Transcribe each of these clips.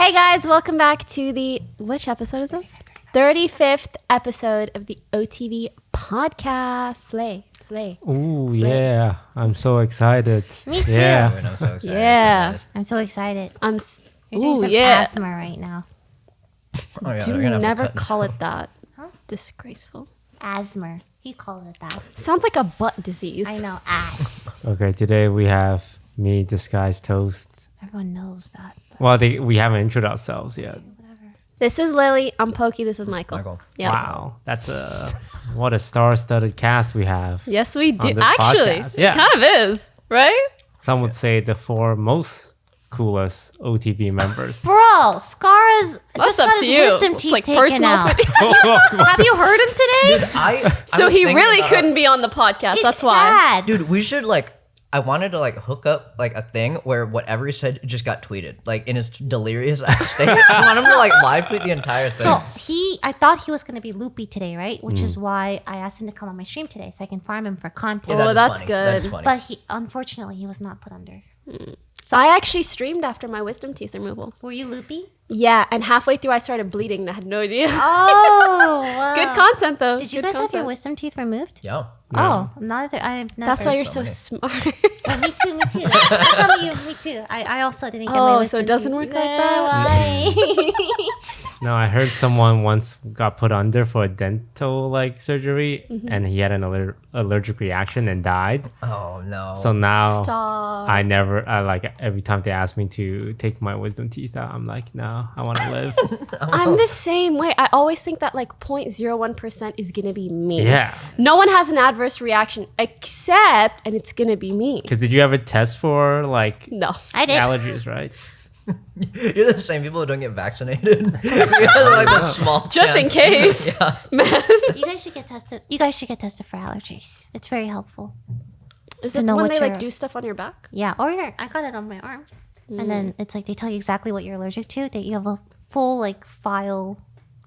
Hey guys, welcome back to which episode is this? 35th episode of the OTV Podcast. Slay. Ooh, yeah. I'm so excited. Me too. Yeah. I'm so excited. Yeah. I'm so excited. You're You're doing some asthma right now. Oh, yeah, Do we're gonna have to never cut. call it that. Huh? Disgraceful. Asthma. He called it that. Sounds like a butt disease. I know. Ass. Okay, today we have me, DisguisedToast. Everyone knows that. Well, we haven't introduced ourselves yet. Whatever. This is Lily. I'm Poki. This is Michael. Michael. Yeah. Wow, that's what a star-studded cast we have. Yes, we do. On this Actually, podcast. Yeah. it kind of is, right? Some would say the four most coolest OTV members. Bro, Scara's That's just up got to his you. wisdom It's teeth like taken personal out. Dude, Have you heard him today? I So was he thinking really about- couldn't be on the podcast. It's That's why. sad. Dude, we should I wanted to hook up a thing where whatever he said just got tweeted, in his delirious ass state. I want him to live tweet the entire thing. So I thought he was going to be loopy today, right? Which is why I asked him to come on my stream today so I can farm him for content. Oh, that is that's funny. good. That is funny. But unfortunately, he was not put under. So I actually streamed after my wisdom teeth removal. Were you loopy? Yeah, and halfway through I started bleeding and I had no idea. Oh, wow. Good content though. Did you Good guys have your content. wisdom teeth removed? Yeah. Oh, neither. I've never. That's why you're so so many. smart. Oh, me too. How about you? Me too. I also didn't get my Oh, wisdom so it doesn't teeth. work like that? Why? No, I heard someone once got put under for a dental surgery, and he had an allergic reaction and died. Oh no. So now Stop. I never every time they ask me to take my wisdom teeth out, I'm like, no, I want to live. I'm the same way. I always think that 0.01% is gonna be me. Yeah. No one has an adverse reaction except, and it's gonna be me. Because did you ever test for No. I did. allergies, right? You're the same people who don't get vaccinated. Because of the small Just in chance. case. Yeah. Man. You guys should get tested. You guys should get tested for allergies. It's very helpful. Is To it know when what they you're- do stuff on your back? Yeah. Or I got it on my arm, and then it's they tell you exactly what you're allergic to. That you have a full file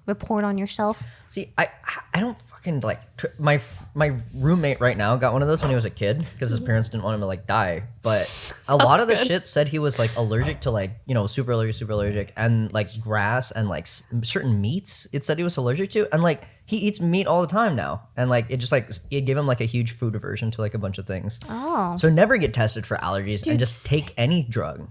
report on yourself. See, I don't fucking my roommate right now got one of those when he was a kid because his parents didn't want him to die. But a lot of the shit said he was allergic to super allergic, and grass and certain meats. It said he was allergic to, and he eats meat all the time now, and it just it gave him a huge food aversion to a bunch of things. Oh. So never get tested for allergies Dude, and just take any drug.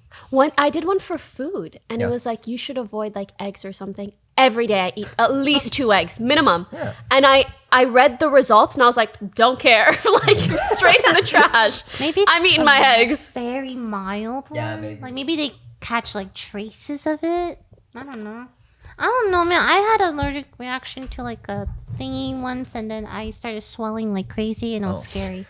I did one for food, and it Yeah. was you should avoid eggs or something. Every day I eat at least 2 eggs minimum. Yeah. And I read the results and I was like, don't care. Straight in the trash. Maybe it's I'm eating a my eggs. Very mild one. Yeah, maybe. Maybe they catch traces of it. I don't know, man. I had an allergic reaction to a thingy once, and then I started swelling like crazy, and it was scary.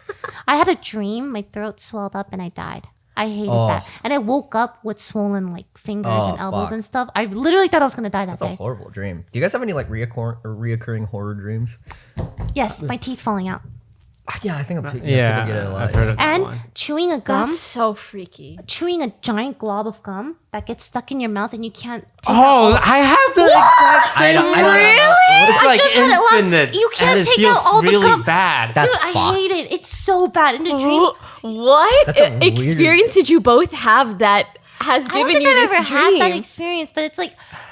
I had a dream. My throat swelled up, and I died. I hated that. And I woke up with swollen fingers and elbows fuck. and stuff. I literally thought I was gonna die that It's a day. horrible dream. Do you guys have any reoccurring horror dreams? Yes, my teeth falling out. Yeah, I think people get it a lot. I've heard of that And one. chewing a gum. That's so freaky. Chewing a giant glob of gum that gets stuck in your mouth and you can't take Oh, I have the exact same. I don't know. It's I just had it last- infinite. you can't and it take feels out all the really gum. bad. That's Dude, I fucked. hate it. It's so bad. In the dream, What That's a weird- experience did you both have that has I don't given think you I've this ever dream? had that experience, but it's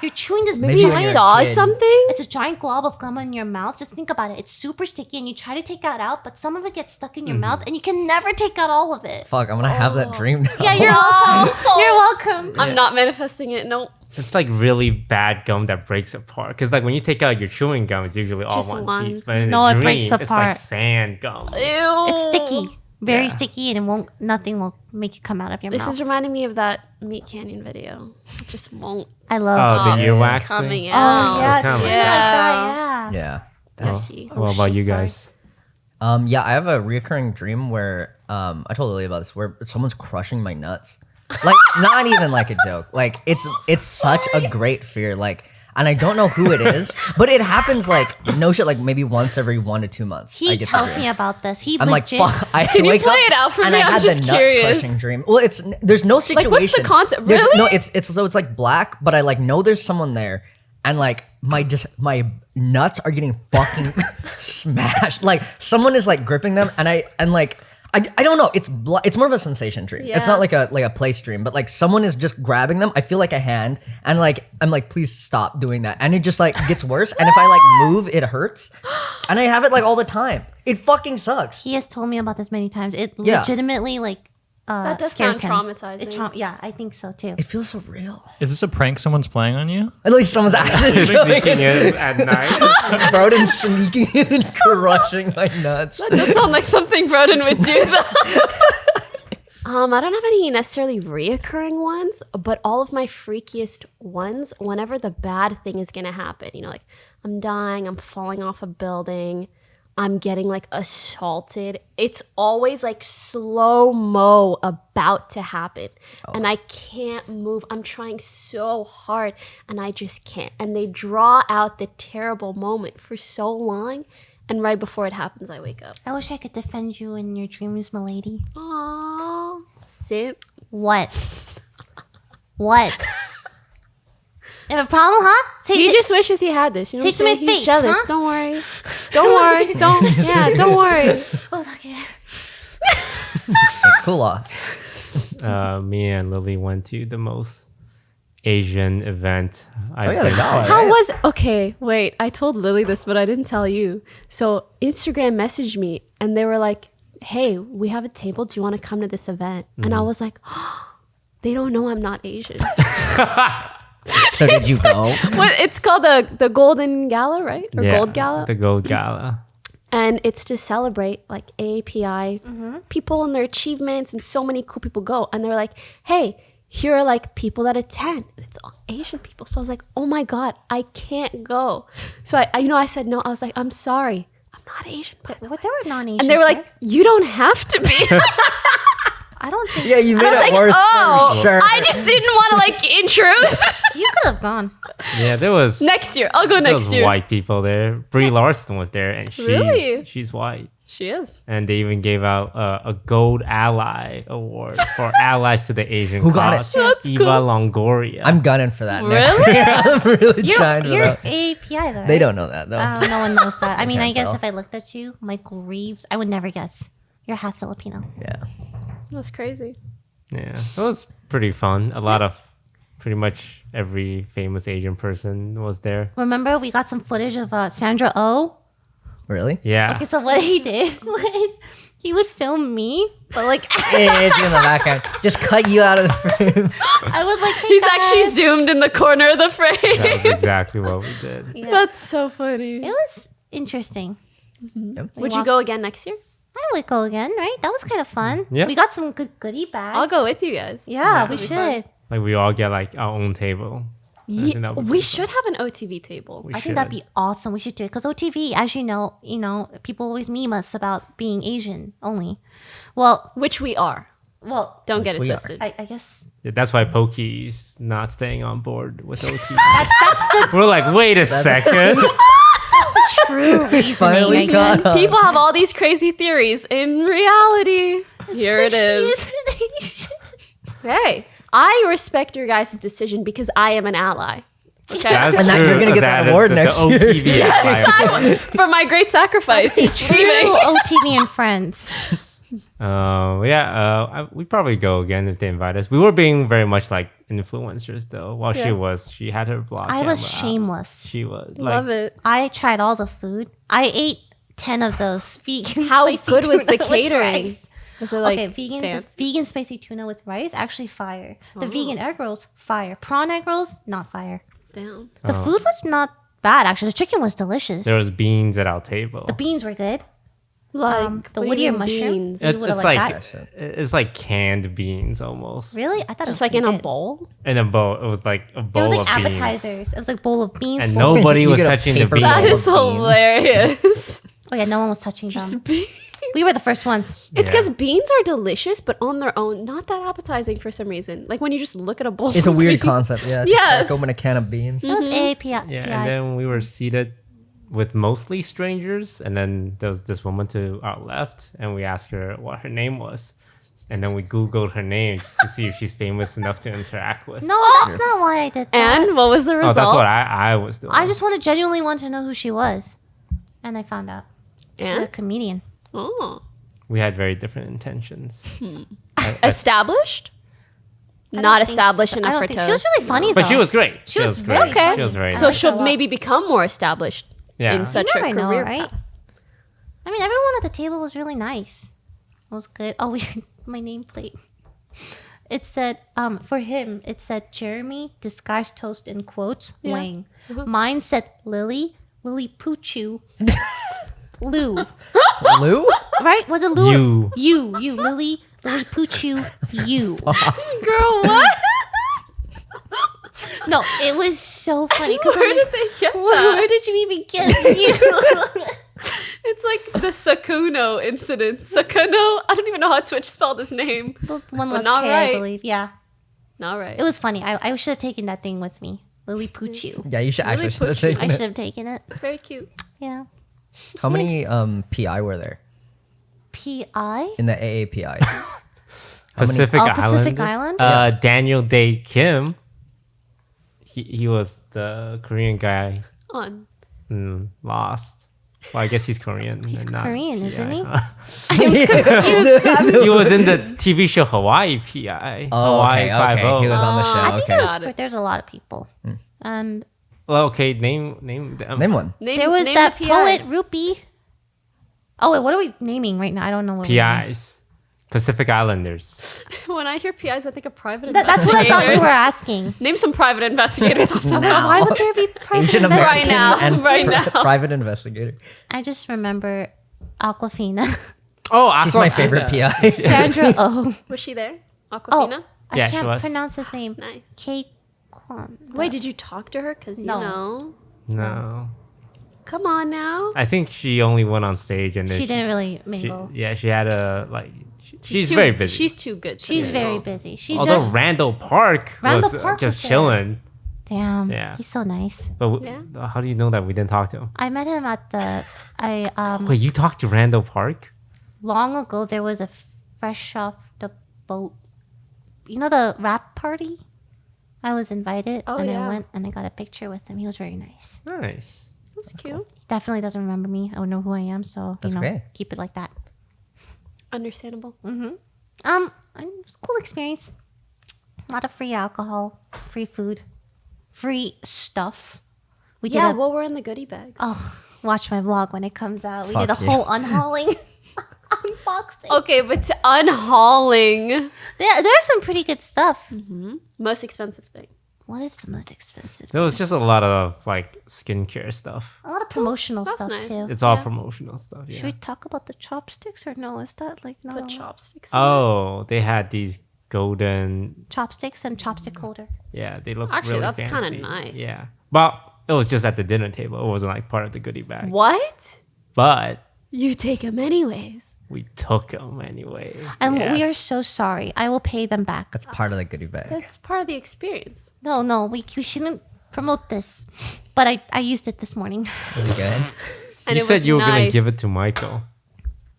you're chewing this Maybe Maybe you when you're a saw kid. something? It's a giant glob of gum in your mouth. Just think about it. It's super sticky, and you try to take it out, but some of it gets stuck in your mouth, and you can never take out all of it. Fuck, I'm gonna have that dream now. Yeah, you're welcome. You're welcome. I'm not manifesting it. No. It's really bad gum that breaks apart. Because when you take out your chewing gum, it's usually all Just one one. piece. But in No, a it dream, breaks it's apart. sand gum. Ew. It's sticky, very Yeah. sticky, and nothing will make it come out of your This mouth. is reminding me of that Meat Canyon video. It just won't I love. Oh, the earwax coming thing? Oh out. yeah, It's it's kinda kind like of like that. that. Yeah. Yeah. That's What about you guys? Yeah, I have a reoccurring dream where I told Lily about this, where someone's crushing my nuts. Not even a joke. It's such a great fear. And I don't know who it is, but it happens no shit, maybe once every 1 to 2 months. I He get tells the me dream. about this. He I'm legit. fuck. I Can you wake play up it out for and me? I I'm had just the nuts curious. crushing dream. Well, there's no situation. what's the concept? There's- Really? No, it's black, but I know there's someone there, and my nuts are getting fucking smashed. Someone is gripping them, and I don't know. It's more of a sensation dream. It's Yeah. not like a place dream, but like someone is just grabbing them. I feel like a hand, and like I'm like, please stop doing that. And it just like gets worse. And if I like move, it hurts. And I have it like all the time. It fucking sucks. He has told me about this many times. It Yeah. legitimately like That does scares sound him. traumatizing. Yeah, I think so too. It feels so real. Is this a prank someone's playing on you? At least someone's actually Sneaking in at night. Broden sneaking in and crushing my nuts. That does sound like something Broden would do, though. I don't have any necessarily reoccurring ones, but all of my freakiest ones, whenever the bad thing is going to happen, you know, like I'm dying, I'm falling off a building, I'm getting like assaulted. It's always like slow-mo about to happen. And I can't move. I'm trying so hard and I just can't. And they draw out the terrible moment for so long. And right before it happens, I wake up. I wish I could defend you in your dreams, milady. Aww. Sit. What? What? You have a problem, huh? He just wishes he had this. You know Say what to I'm my saying? He's face, jealous. huh? Don't worry. Don't worry. Don't worry. Oh, okay. Cool off. Me and Lily went to the most Asian event I've yeah, the been Gala. to. How was okay? Wait, I told Lily this, but I didn't tell you. So Instagram messaged me and they were like, "Hey, we have a table. Do you want to come to this event?" And I was like, "They don't know I'm not Asian." So did you go? What? It's called the Golden Gala, right? Or Yeah, Gold Gala. The Gold Gala. And it's to celebrate like AAPI people and their achievements, and so many cool people go. And they're like, "Hey, here are like people that attend, and it's all Asian people." So I was like, "Oh my god, I can't go." So I said no. I was like, "I'm sorry, I'm not Asian." By the way. What, there were non-Asians And they were like, there? "You don't have to be." I don't think Yeah, you made I was it like, worse "Oh, for sure. I just didn't want to like intrude." you could have gone. Yeah, there was Next year, I'll go there next was year. white people there. Brie Larson was there, and Really? she's white. She is. And they even gave out a Gold Ally Award for allies to the Asian Who got cause. it? That's Eva cool. Longoria. I'm gunning for that. Really? Next year. I'm really trying for You're that. API though. They don't know that though. No one knows that. I mean, I can't guess tell. if I looked at you, Michael Reeves, I would never guess. You're half Filipino. Yeah. That's crazy. Yeah, it was pretty fun. A lot of pretty much every famous Asian person was there. Remember, we got some footage of Sandra Oh. Really? Yeah. Okay, so what he did was he would film me, but like It's in the background. Just cut you out of the frame. I would like. He's actually zoomed in the corner of the frame. That was exactly what we did. Yeah. That's so funny. It was interesting. Would you go again next year? I would go again, right? That was kind of fun. Yeah. We got some good goodie bags. I'll go with you guys. Yeah, we that'd be fun. should. Like we all get like our own table. I think that would be We fun. should have an OTV table. We I should. think that'd be awesome. We should do it because OTV, as you know, people always meme us about being Asian only. Well, Which we are. Don't get it we are. twisted. I guess Yeah, that's why Poki's not staying on board with OT. that's We're like, wait a second. the true reasoning. Finally I guess. got People have all these crazy theories. In reality, here it is. Hey, I respect your guys' decision because I am an ally. Okay. That's And that- true. you're gonna get that is award the next year. OTV Yes, ally. for my great sacrifice. True Leaving. OTV and friends. We probably go again if they invite us. We were being very much like influencers though. While Yeah. she had her vlog. I was camera out. shameless. She was Love like, it. I tried all the food. I ate 10 of those vegan. How spicy good was tuna the with catering? rice. Was it like Okay, vegan fancy? vegan spicy tuna with rice, actually fire. The vegan egg rolls, fire. Prawn egg rolls, not fire. Down. The food was not bad actually. The chicken was delicious. there was beans at our table. The beans were good. Like the what do you Whittier mean mushroom. beans? You would've It's liked like that. it's like canned beans almost. Really? I thought it Just was like in pretty a good. bowl. In a bowl. It was like a It bowl was like of appetizers. beans. It was like bowl of beans. And bowl of- nobody You was get a touching the paper beans. bowl. That is beans. hilarious. Oh yeah, no one was touching them. Just beans. We were the first ones. It's Yeah. because beans are delicious, but on their own, not that appetizing for some reason. Like when you just look at a bowl. It's a of weird beans. concept. Yeah. Yes. Like open a can of beans. It was AAPI. Yeah, and then we were seated with mostly strangers, and then there was this woman to our left, and we asked her what her name was, and then we Googled her name to see if she's famous enough to interact with. No, that's not why I did that. And what was the Oh, result? that's what I was doing. I just genuinely want to know who she was. And I found out. She's a And? comedian. Oh. we had very different intentions. Established? I Not don't think established so. enough I for don't think toast. she was really funny though. But she was great. She was great. very Okay. She was very So nice. she'll maybe become more established Yeah. in such You a never know, career right? path. I mean, everyone at the table was really nice. It was good. Oh, my nameplate. It said, for him, it said Jeremy, DisguisedToast in quotes, Wang. Mine said LilyPichu, Lou. Lou? Right? Was it Lou? You. You, LilyPichu, you. Girl, what? No, it was so funny. Where did they get that? Where did you even get you? It's like the Sakuno incident. Sakuno? I don't even know how Twitch spelled his name. One was not K, right. I believe. Yeah. Not right. It was funny. I should have taken that thing with me. LilyPichu. Yeah, you should Really actually should have put you- taken I it. should have taken it. It's very cute. Yeah. How many PI were there PI? in the AAPI? Pacific Oh, Island. Pacific Island? Daniel Day Kim. He was the Korean guy On. Lost. Well, I guess he's Korean. He's and not Korean, isn't he? he was in the TV show Hawaii PI. Oh, Hawaii okay, okay. 5-0. He was on the I show. think Okay. it was, Got it. there's a lot of people. And Well, okay, name them. Name one. there was name that the poet PIs. Rupee. Oh, wait, what are we naming right now? I don't know what PIs. Pacific Islanders. When I hear PIs, I think of private That's what I thought you investigators. were asking. Name some private investigators off the So top. why would there be private Ancient investors? Right American now, and right now. private investigator. I just remember Aquafina. Oh, She's my favorite PI. Sandra Oh. Was she there? Oh, Aquafina? I Yeah, she can't was. pronounce his name. Nice. Kate Kwan. Wait, did you talk to her? Because, No. you know. No. Come on now. I think she only went on stage and then She didn't really she, mingle. she had a like. She's too- very busy. She's too good. to She's mingle. very busy. She Although just Randall Park Randall was Park just was there. chilling. damn. Yeah. He's so nice. But Yeah. how do you know that we didn't talk to him? I met him at the Wait, you talked to Randall Park? long ago. There was a fresh off the boat. You know the rap party. I was invited Oh, and yeah. I went and I got a picture with him. He was very nice. Nice. That's cute. He definitely doesn't remember me. I don't know who I am, so That's okay. keep it like that. Understandable. It was a cool experience. A lot of free alcohol, free food, free stuff. We Yeah, did a, what were in the goodie bags? watch my vlog when it comes out. We Fuck did a you. whole unhauling unboxing. Okay, but to unhauling. There's some pretty good stuff. Most expensive thing. What is the most expensive? There was just a lot of like skincare stuff. A lot of promotional that's stuff nice. too. It's all Yeah. promotional stuff. Should Yeah. we talk about the chopsticks or no? Is that like no Put chopsticks in Oh, they had these golden. chopsticks and chopstick holder? Yeah, they look Actually, really that's kinda fancy. nice. Yeah, but it was just at the dinner table. It wasn't like part of the goodie bag. What? But You take them anyways. we took them anyway. And we are Yes. so sorry. I will pay them back. That's part of the goodie bag. That's part of the experience. No, you shouldn't promote this. But I used it this morning. Is it good? And You it said was you were gonna nice. give it to Michael.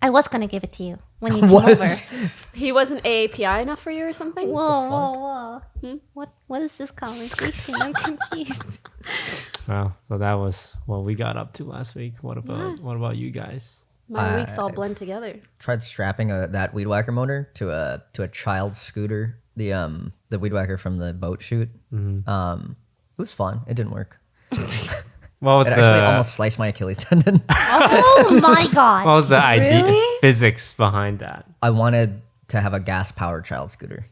I was gonna give it to you when you came What? over. He wasn't AAPI enough for you or something? Whoa. What is this conversation? I'm confused. Well, so that was what we got up to last week. What about you guys? My weeks all blend together. Tried strapping that weed whacker motor to a child scooter. The weed whacker from the boat shoot. It was fun. It didn't work. What was It the actually almost sliced my Achilles tendon. Oh my god. what was the idea Really? physics behind that? I wanted to have a gas powered child scooter.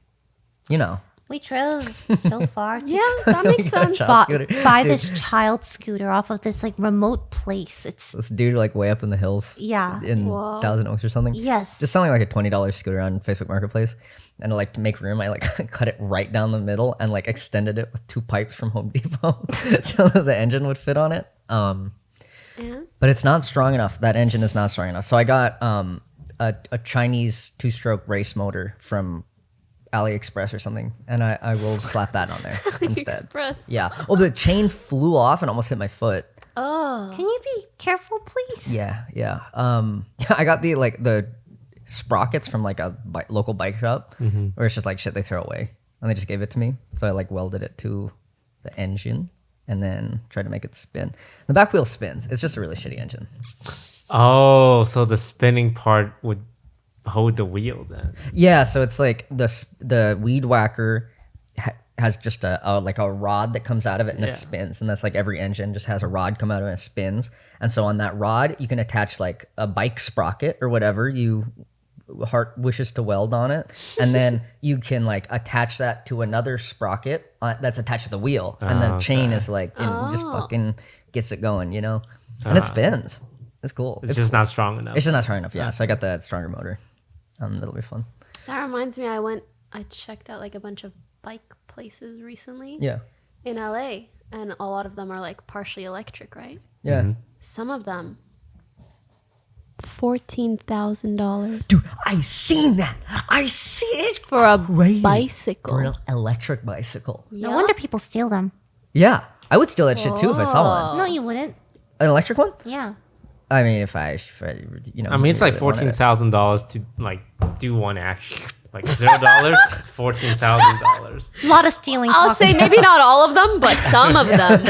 You know. We drove so far to Yeah, that makes sense. Child scooter. buy Dude, this child scooter off of this like remote place. It's this dude like way up in the hills. Yeah. In Whoa. Thousand Oaks or something. yes. Just selling like a $20 scooter on Facebook Marketplace. And like to make room, I like cut it right down the middle and like extended it with 2 pipes from Home Depot so that the engine would fit on it. And But it's not strong enough. That engine is not strong enough. So I got a Chinese 2-stroke race motor from AliExpress or something, and I will slap that on there instead. Express. Yeah. Oh, the chain flew off and almost hit my foot. Oh. Can you be careful, please? Yeah. I got the sprockets from like a local bike shop, where it's just like shit they throw away, and they just gave it to me. So I like welded it to the engine and then tried to make it spin. The back wheel spins. It's just a really shitty engine. Oh, so the spinning part would hold the wheel then? Yeah, so it's like the weed whacker has just a like a rod that comes out of it and Yeah. it spins, and that's like every engine just has a rod come out of it and it spins. And so on that rod you can attach like a bike sprocket or whatever you heart wishes to weld on it, and then you can like attach that to another sprocket that's attached to the wheel, and the chain is like just fucking gets it going, you know, and it spins. It's cool. It's just not strong enough. It's just not strong enough. Yeah, so I got that stronger motor. That'll be fun. That reminds me, I checked out like a bunch of bike places recently Yeah, in LA, and a lot of them are like partially electric, right? yeah. Some of them, $14,000 Dude, I seen that. I see it's for a crazy. bicycle. For an electric bicycle. No Yeah. wonder people steal them. Yeah, I would steal that shit too if I saw one. No, you wouldn't. An electric one? Yeah. I mean, if I you know. I mean, it's like really wanted it. $14,000 to like do one action. Like $0, $14,000. A lot of stealing. I'll say talking. maybe not all of them, but some of them.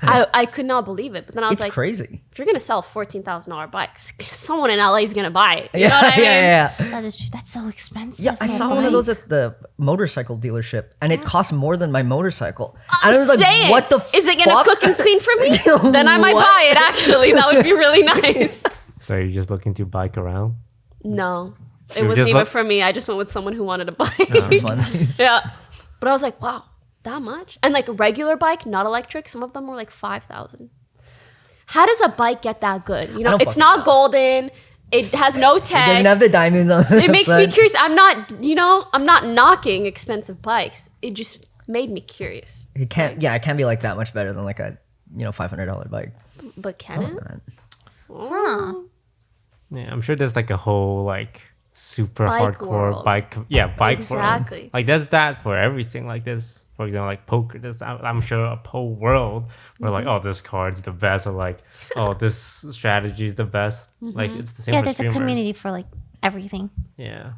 I could not believe it. But then I was It's like, crazy. if you're going to sell a $14,000 bike, someone in LA is going to buy it. You know what I mean? yeah. That is true. That's so expensive. Yeah, I for a saw one of bike. those at the motorcycle dealership, and it cost more than my motorcycle. And I was like, Say it. "What the? Is it going to fuck? cook and clean for me? Then I might What? buy it, actually. That would be really nice. So you're just looking to bike around? No, it Should we wasn't just even look- for me. I just went with someone who wanted a bike. Funsies. Yeah. But I was like, wow, that much? And like a regular bike, not electric, some of them were like 5,000. How does a bike get that good? You know, don't it's fucking not know. golden. It has no It doesn't tag. have the diamonds on It makes me outside. curious. I'm not knocking expensive bikes. It just made me curious. It can't. Yeah, it can't be like that much better than like a $500 bike. But can it? Huh. Yeah, I'm sure there's like a whole like super Bike hardcore world. bike world. Exactly. Like there's that for everything. Like this, for example, like poker. There's I'm sure a whole world where like, oh, this card's the best, or like, oh, this strategy is the best. Like it's the same Yeah, for there's a streamers. community for like everything. Yeah.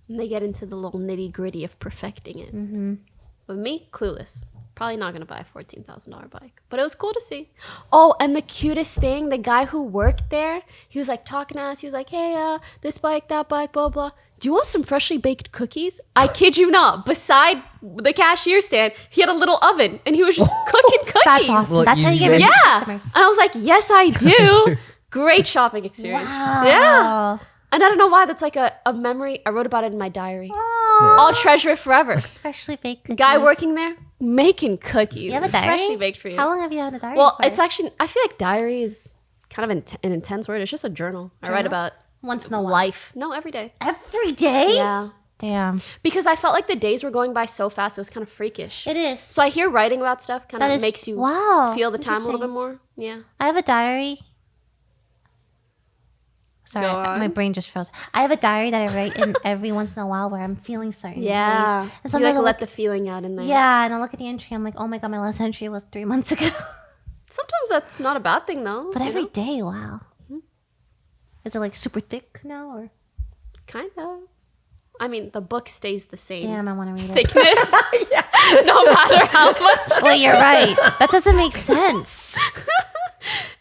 And they get into the little nitty gritty of perfecting it. But me, clueless. Probably not going to buy a $14,000 bike. But it was cool to see. Oh, and the cutest thing, the guy who worked there, he was like talking to us. He was like, hey, this bike, that bike, blah, blah. Do you want some freshly baked cookies? I kid you not. Beside the cashier stand, he had a little oven and he was just cooking cookies. That's awesome. Well, That's how you easy get rid of Yeah. customers. And I was like, yes, I do. Great shopping experience. Wow. Yeah. And I don't know why. That's like a memory. I wrote about it in my diary. Oh, I'll treasure it forever. freshly baked cookies. Guy working there, making cookies. You have a diary? Freshly baked for you. How long have you had a diary? Well, for? it's actually, I feel like diary is kind of an intense word. It's just a journal. I write about once in a while. life. No, every day. Every day. Yeah. Damn. Because I felt like the days were going by so fast. It was kind of freakish. It is. So I hear writing about stuff kind That of is- makes you wow, feel the time a little interesting. bit more. Yeah. I have a diary. Sorry, Go on. my brain just froze. I have a diary that I write in every once in a while where I'm feeling certain Yeah. ways. And You sometimes like I'll let look, the feeling out in there. yeah, and I look at the entry. I'm like, oh my god, my last entry was 3 months ago. Sometimes that's not a bad thing though. But you every know? day, wow. Is it like super thick now or? Kind of. I mean, the book stays the same Damn, I want to read it. thickness. No matter how much. Well, you're right. That doesn't make sense.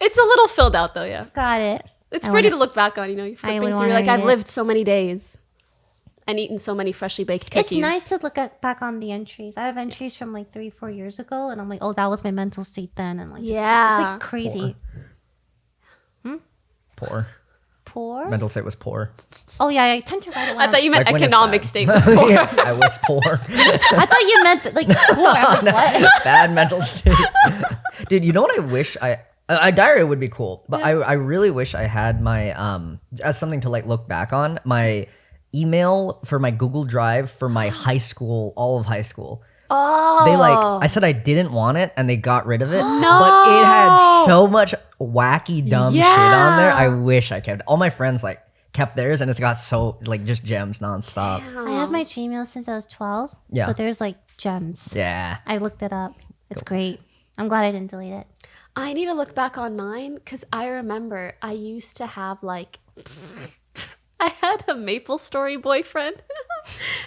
It's a little filled out though, yeah. Got it. It's I pretty wanna- to look back on, you know. You're flipping would through, wanna like, read I've it. lived so many days and eaten so many freshly baked cookies. It's nice to look back on the entries. I have entries from like 3-4 years ago, and I'm like, oh, that was my mental state then, and like, just, Yeah. it's like crazy. Poor. Poor? Mental state was poor. Oh yeah, I tend to write it. When I thought you meant Like when it's economic bad. state was poor. Yeah, I was poor. I thought you meant like poor. I'm like, what? Bad mental state. Dude, you know what I wish a diary would be cool, but I really wish I had my as something to like look back on, my email for my Google Drive for my high school, all of high school. Oh. They like I said I didn't want it and they got rid of it. But it had so much wacky dumb shit on there. I wish I kept all my friends like kept theirs and it's got so like just gems nonstop. I have my Gmail since I was 12. Yeah. So there's like gems. Yeah. I looked it up. It's great. I'm glad I didn't delete it. I need to look back on mine because I remember I used to have like I had a Maplestory boyfriend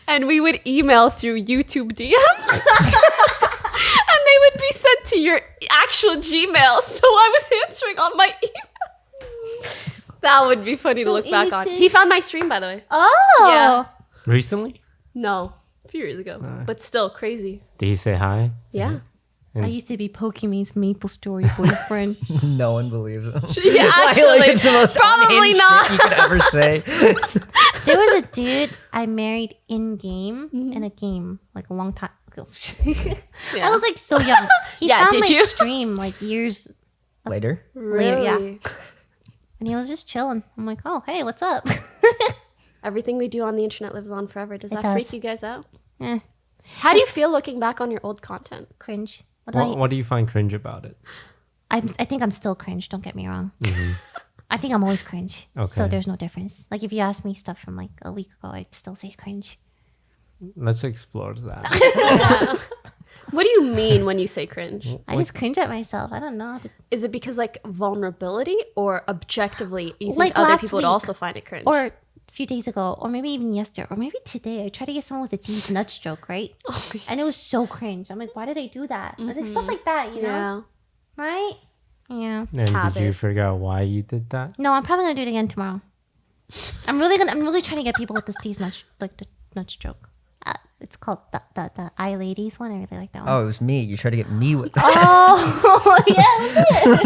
and we would email through YouTube DMs and they would be sent to your actual Gmail. So I was answering on my email. That would be funny to So look back on. innocent. He found my stream, by the way. Oh. Yeah. Recently? No, a few years ago, but still crazy. Did he say hi? Yeah. I used to be Pokimane's Maplestory boyfriend. No one believes him. Yeah, actually, it's the most probably unhinged not. shit you could ever say. There was a dude I married in game in a game like a long time ago. Yeah. I was like so young. He Yeah, found did my you? stream like years Later. later, yeah. Really? And he was just chilling. I'm like, oh hey, what's up? Everything we do on the internet lives on forever. Does that does. freak you guys out? Eh, How do you feel looking back on your old content? cringe. What do What do you find cringe about it? I think I'm still cringe. Don't get me wrong. I think I'm always cringe. So Okay. there's no difference. Like if you ask me stuff from like a week ago, I'd still say cringe. Let's explore that. What do you mean when you say cringe? I just cringe at myself. I don't know. Is it because like vulnerability or objectively you think Like other last people would week. also find it cringe? Or a few days ago, or maybe even yesterday, or maybe today, I tried to get someone with a D's nuts joke, right? And it was so cringe. I'm like, why did they do that? Like stuff like that, you know? yeah. Right? Yeah. And did you Habit. figure out why you did that? No, I'm probably gonna do it again tomorrow. I'm really trying to get people with this D's nuts, like the nuts joke. It's called the eye ladies one. I really like that one. Oh, it was me. You tried to get me with that. Oh, yeah.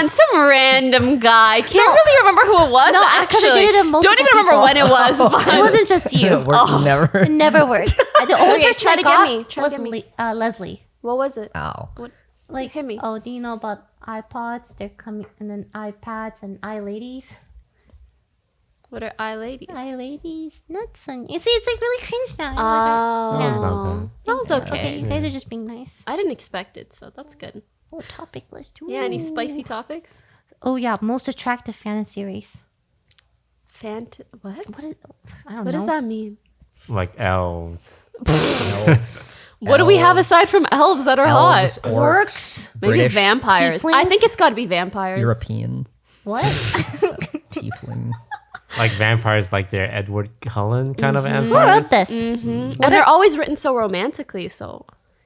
Some random guy. Can't really remember who it was. No, 'cause I actually, did it to multiple don't even remember people. when it was. But It wasn't just you. It worked never. It never worked. The only Okay, person try I to get got me. Try to was get me. Leslie. what was it? Ow. What? Like, Hit me. oh, do you know about iPods? They're coming, and then iPads and iLadies. What are eye ladies? iLadies, nuts, and you see, it's like really cringe now. Oh, That was not bad. that was okay. You guys are just being nice. I didn't expect it, so that's good. Oh, topic list. Yeah, any Ooh. spicy topics? Oh yeah, most attractive fantasy race. What? What is? I don't What know. does that mean? Like elves. Elves. What do we have aside from elves that are Elves, hot? orcs, Maybe British, vampires. I Tieflings? think it's got to be vampires. European, What? tiefling. Like vampires, like they're Edward Cullen kind of Who vampires. wrote this? And they're always written so romantically. So,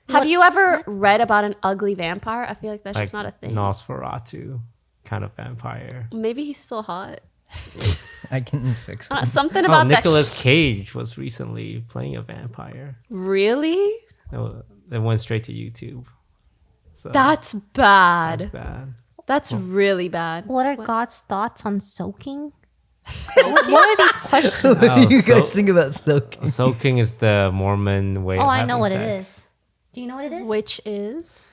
have you ever read about an ugly vampire? I feel like that's Like just not a thing. Nosferatu kind of vampire. Maybe he's still hot. I can fix it. Something Oh, about that. Nicolas Cage was recently playing a vampire. Really? It went straight to YouTube. So That's that's bad. bad. That's really bad. What are God's thoughts on soaking? What are these questions? What do you so- guys think about soaking? Soaking is the Mormon way of Oh, I having know what it sex. is. Do you know what it is? Which is.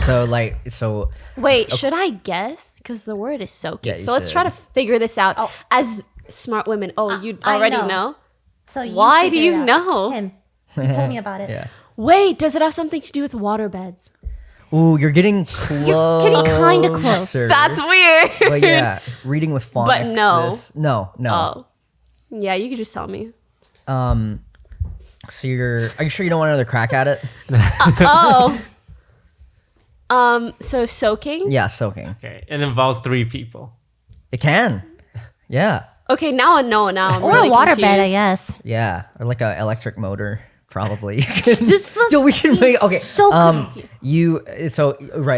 So Wait, should I guess? Because the word is soaking. Yeah, you So let's try to should. figure this out. As smart women. Oh, you I already know. know? So you Why do figure it you out. know? Him. He told me about it. yeah. Wait, does it have something to do with water beds? Ooh, you're getting close. getting kinda close. That's weird. But yeah, reading with phonics. But no. No. Oh. Yeah, you could just tell me. So are you sure you don't want another crack at it? Oh. So soaking? Yeah, soaking. Okay, it involves 3 people. It can. Yeah. Okay, now I know. Now I'm Or really a waterbed, I confused. guess. Yeah. Or like an electric motor, probably. This was Yo, we should make okay. so creepy.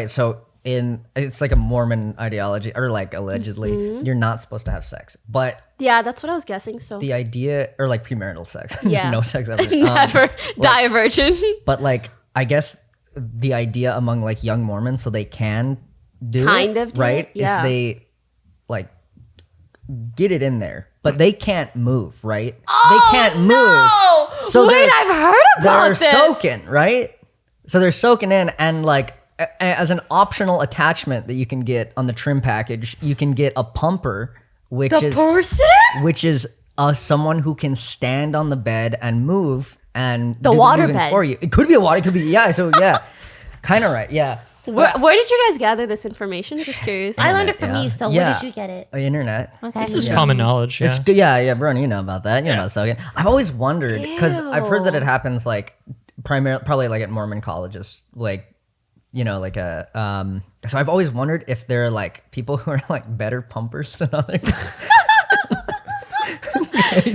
So it's like a Mormon ideology, or like allegedly, Mm-hmm. you're not supposed to have sex. But Yeah, that's what I was guessing. So the idea, or like premarital sex, Yeah. no sex ever. never die a virgin. But like, I guess the idea among like young Mormons, so they can do Kind it, of do right? it, yeah. Is they like get it in there, but they can't move, right? they can't move. Oh, So wait, they're- I've heard about They're this. soaking, right? So they're soaking in, and like as an optional attachment that you can get on the trim package, you can get a pumper, which is someone who can stand on the bed and move and The do water moving bed. for you. It could be a water, it could be kind of right, yeah. Where did you guys gather this information? Just curious. I learned it from Yeah. you, so Yeah. where did you get it? Internet. Okay. This is common knowledge. Yeah. It's good. Yeah, bro. You know about that. You know about soaking. I've always wondered because I've heard that it happens like probably like at Mormon colleges, like like a. So I've always wondered if there are like people who are like better pumpers than others.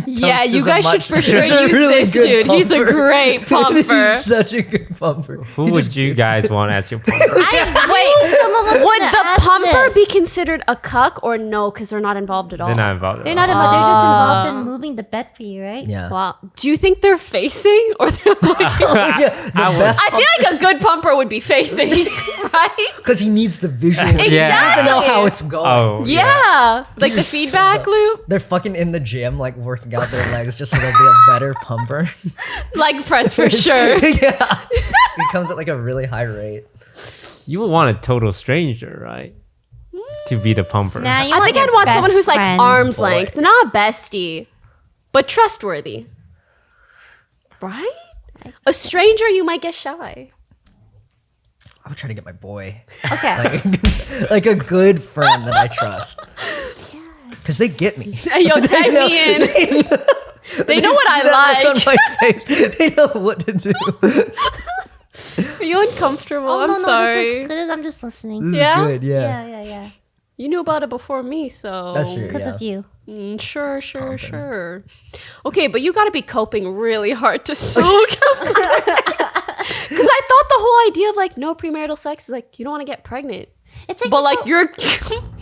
Yeah, Toast you is a guys should much- for sure He's a use really this, good dude. He's a pumper. great pumper. He's such a good pumper. Who would you guys want as your pumper? Wait, Someone was would gonna the ask pumper this. be considered a cuck or no? Because they're not involved at all. They're not involved. They're at not all. involved. They're just involved in moving the bed for you, right? Yeah. Wow. Do you think they're facing or they're looking? Yeah, the I would- best I feel like a good pumper would be facing, right? because he needs the visual. Exactly. He doesn't know how it's going. Oh, Yeah, like the feedback loop, They're fucking in the gym, like working out their legs just so they'll be a better pumper. like press for sure. Yeah. He comes at like a really high rate. You would want a total stranger, right? To be the pumper. Nah, you I want think your I'd want someone best who's like friend. arm's Boy. length, not bestie, but trustworthy. Right? A stranger, you might get shy. I would try to get my boy. Okay. Like a good friend that I trust. Because they get me. Hey, yo, tag me in. They know what I like. On my face. They know what to do. Are you uncomfortable? Oh, I'm no, sorry. this is good. I'm just listening. This Yeah? is good, yeah. Yeah. You knew about it before me, so That's true. Because Yeah. of you. Sure. Okay, but you got to be coping really hard to soak. Because I thought the whole idea of like no premarital sex is like you don't want to get pregnant, It's like, but like you're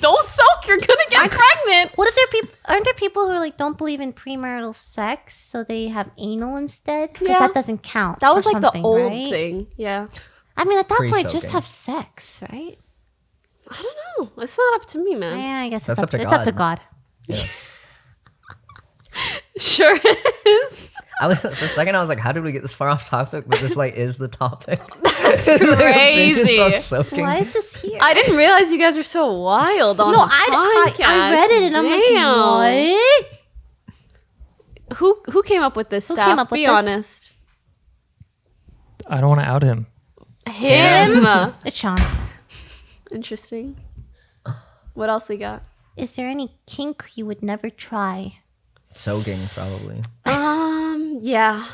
don't soak, you're gonna get pregnant. what if there are people? Aren't there people who like don't believe in premarital sex, so they have anal instead? Because Yeah. that doesn't count. That was or like the something, old right? thing. Yeah, I mean, at that point, just Pre-soaking. have sex, right? I don't know. It's not up to me, man. Yeah, I guess That's it's up to it's up to God. God. Sure is. I was for a second. I was like, "How did we get this far off topic?" But this like is the topic. That's Their crazy. opinions on soaking. Why is this here? I didn't realize you guys are so wild on no, the I podcast. read it and I'm Damn. like, what? Who came up with this Who stuff? came up with Be this? honest. I don't want to out him. Him. It's Sean. Interesting. What else we got? Is there any kink you would never try? Soaking, probably. Yeah.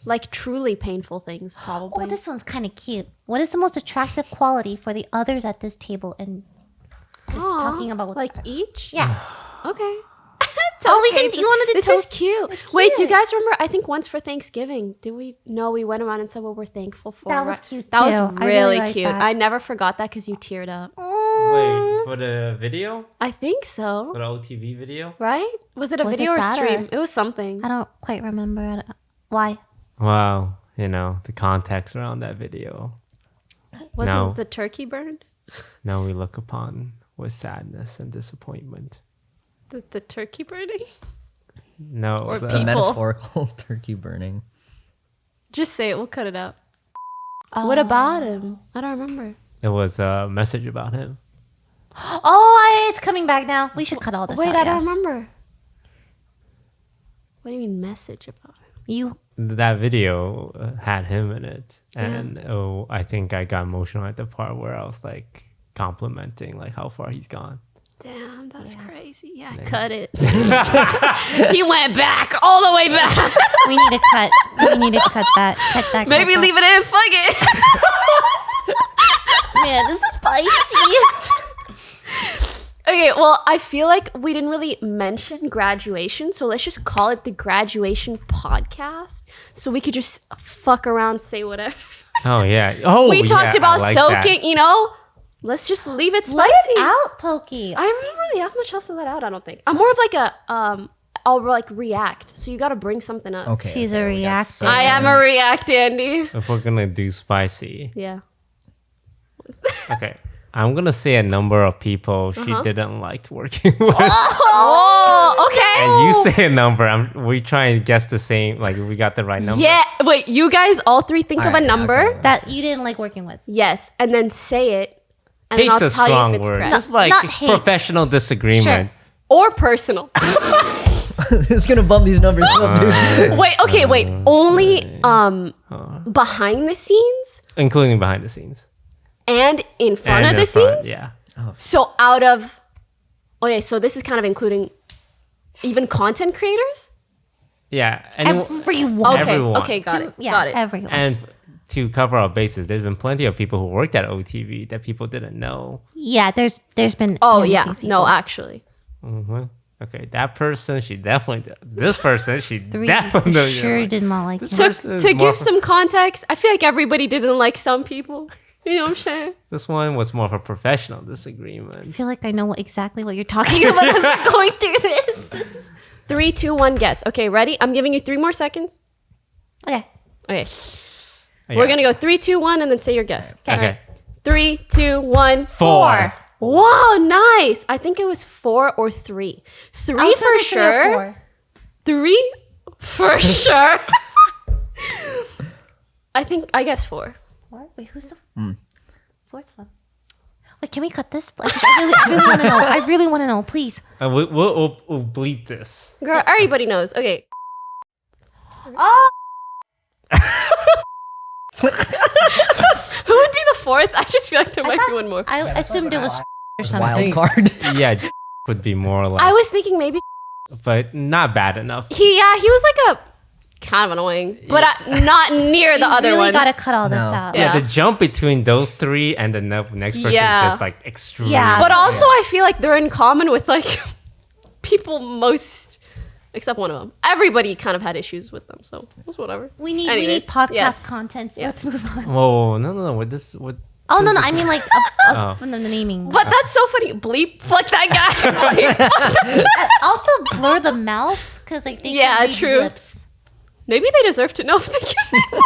Like truly painful things, probably. Oh, this one's kind of cute. What is the most attractive quality for the others at this table? And just talking about like each. yeah. Okay. Oh, we Toast can. You wanted to This toast? is cute. It's Wait, do you cute. guys remember? I think once for Thanksgiving, did we? No, we went around and said what we're thankful for. That was right? cute, That was too. I really really like cute. that. I never forgot that because you teared up. Wait, for the video? I think so. For the OTV video? Right? Was it a Was video it or that, stream? or- It was something. I don't quite remember. I don't- Why? Wow, the context around that video. Wasn't No. the turkey burned? Now we look upon with sadness and disappointment. The turkey burning? No, Or the- The people. metaphorical turkey burning. Just say it. We'll cut it out. What about him? I don't remember. it was a message about him. Oh, it's coming back now. We should cut all this Wait, out. I yeah. don't remember. What do you mean message about him? You. That video had him in it, and I think I got emotional at the part where I was like complimenting like how far he's gone. Damn, that's crazy. Yeah, cut it. He went back, all the way back. We need to cut. We need to cut that. Cut that. Maybe cut leave it in. Fuck it. that. Man, this is spicy. Okay, well, I feel like we didn't really mention graduation, so let's just call it the graduation podcast. So we could just fuck around, say whatever. Oh yeah. Oh, We talked yeah, about I like soaking, that. Let's just leave it spicy. Let it out, Poki. I don't really have much else to let out, I don't think. I'm more of like a I'll like react. So you gotta bring something up. Okay. She's okay, a we got reactor. soaking. I am a react, Andy. If we're gonna do spicy, Yeah. okay. I'm gonna say a number of people she Uh-huh. didn't like working with, Oh, okay. and you say a number. We try and guess the same. Like we got the right number. Yeah. Wait, you guys all three think of a Alright, yeah, number. okay. That you didn't like working with. Yes, and then say it, and then Hate's I'll a tell you strong if it's word. correct. Just like not hate. professional disagreement. Or personal. It's gonna bump these numbers up, dude. Wait, okay, wait. Only behind the scenes Including behind the scenes. and in front And of the in front, scenes? Yeah. So out of okay, so this is kind of including even content creators? Yeah. Everyone. Okay, Everyone. okay, got it. Yeah, Got it. everyone. And to cover our bases, there's been plenty of people who worked at OTV that people didn't know. Yeah, there's been. Oh behind the yeah. scenes No, people. actually. Okay. Okay, that person, she definitely did. This person, she 3 definitely for did. sure did not like This him. person is To more give some context, I feel like everybody didn't like some people. You know what I'm saying? This one was more of a professional I disagreement. feel like I know exactly what you're talking about as I'm going through this. 3, 2, 1, guess. Okay, ready? I'm giving you 3 more seconds. Okay. Okay, Yeah. we're gonna go 3, 2, 1, and then say your guess. Okay. 3, 2, 1. 4. Wow, nice. I think it was 4 or 3. 3 I was for gonna say sure. 4. 3 for sure. I guess 4. What? Wait, who's the 4th one? Wait, can we cut this? I really want to know. I really want to know, please. We'll bleep this. Girl, everybody knows. Okay. Oh, Who would be the 4th? I just feel like there might be one more. I assumed it was or something. Wild card. Yeah, would be more like, I was thinking maybe but not bad enough. he was like a kind of annoying, but not near the other really ones. gotta cut all this No. out. Yeah. Yeah, the jump between those 3 and the next person Yeah. is just like extreme. Yeah. But also, I feel like they're in common with like people most, except one of them. Everybody kind of had issues with them, so it's whatever. We need Anyways, podcast yes. content. So Yes. let's move on. Whoa, no. What? Oh no, I mean like Oh. from the naming. But that's so funny. Bleep, fuck that guy. Bleep. Also blur the mouth because like they Yeah, can read true. lips. Maybe they deserve to know if they can.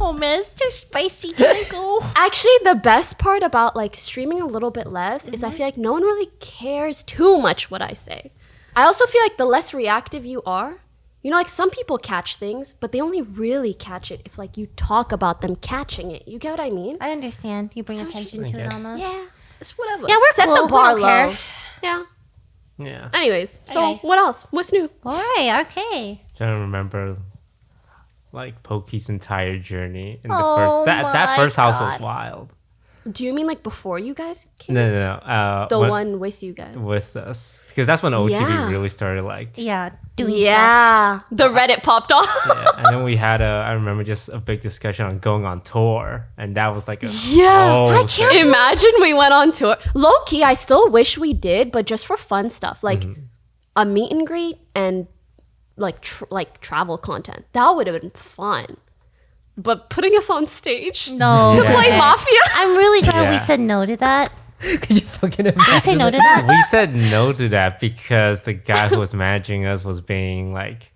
Oh man, it's too spicy. Can I go? Actually, the best part about like streaming a little bit less is I feel like no one really cares too much what I say. I also feel like the less reactive you are, you know, like some people catch things, but they only really catch it if like you talk about them catching it. You get what I mean? I understand. You bring attention to it Okay. almost. Yeah, it's whatever. Yeah, we're Set cool. the We bar don't low. care. Yeah. Yeah. Anyways, so Okay. what else? What's new? All right. Okay. Trying to remember like Poki's entire journey in the Oh that my first house was God. wild. Do you mean like before you guys came? No. The when- one with you guys. with us, because that's when OTV Yeah. really started like. Yeah. Doing stuff. Yeah, the Reddit popped off. Yeah, and then we had I remember just a big discussion on going on tour, and that was like a Yeah, oh, I can't- Imagine we went on tour. Low key, I still wish we did, but just for fun stuff, like a meet and greet and like travel content. That would have been fun. But putting us on stage No. to Yeah. play Mafia. I'm really glad we Yeah. said no to that. Could you fucking Did you imagine? say no to that? we said no to that because the guy who was managing us was being like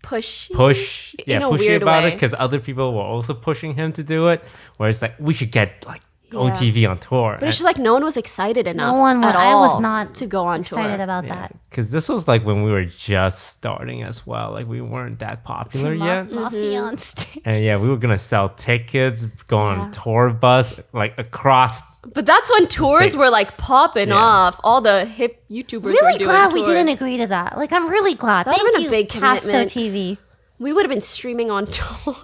Pushy. pushy weird about way. it because other people were also pushing him to do it. Where it's like we should get like Yeah. OTV on tour. But it's just like no one was excited enough. No one was. at I all was not to go on excited tour. about that. Because this was like when we were just starting as well. Like we weren't that popular yet. Mafia on stage. And yeah, we were gonna sell tickets, go on a tour bus, like across. But that's when tours States. were like popping Yeah. off. All the hip YouTubers were Really doing glad we tours. didn't agree to that. Like, I'm really glad. That would've Thank been a you, big commitment. TV. We would have been streaming on tour.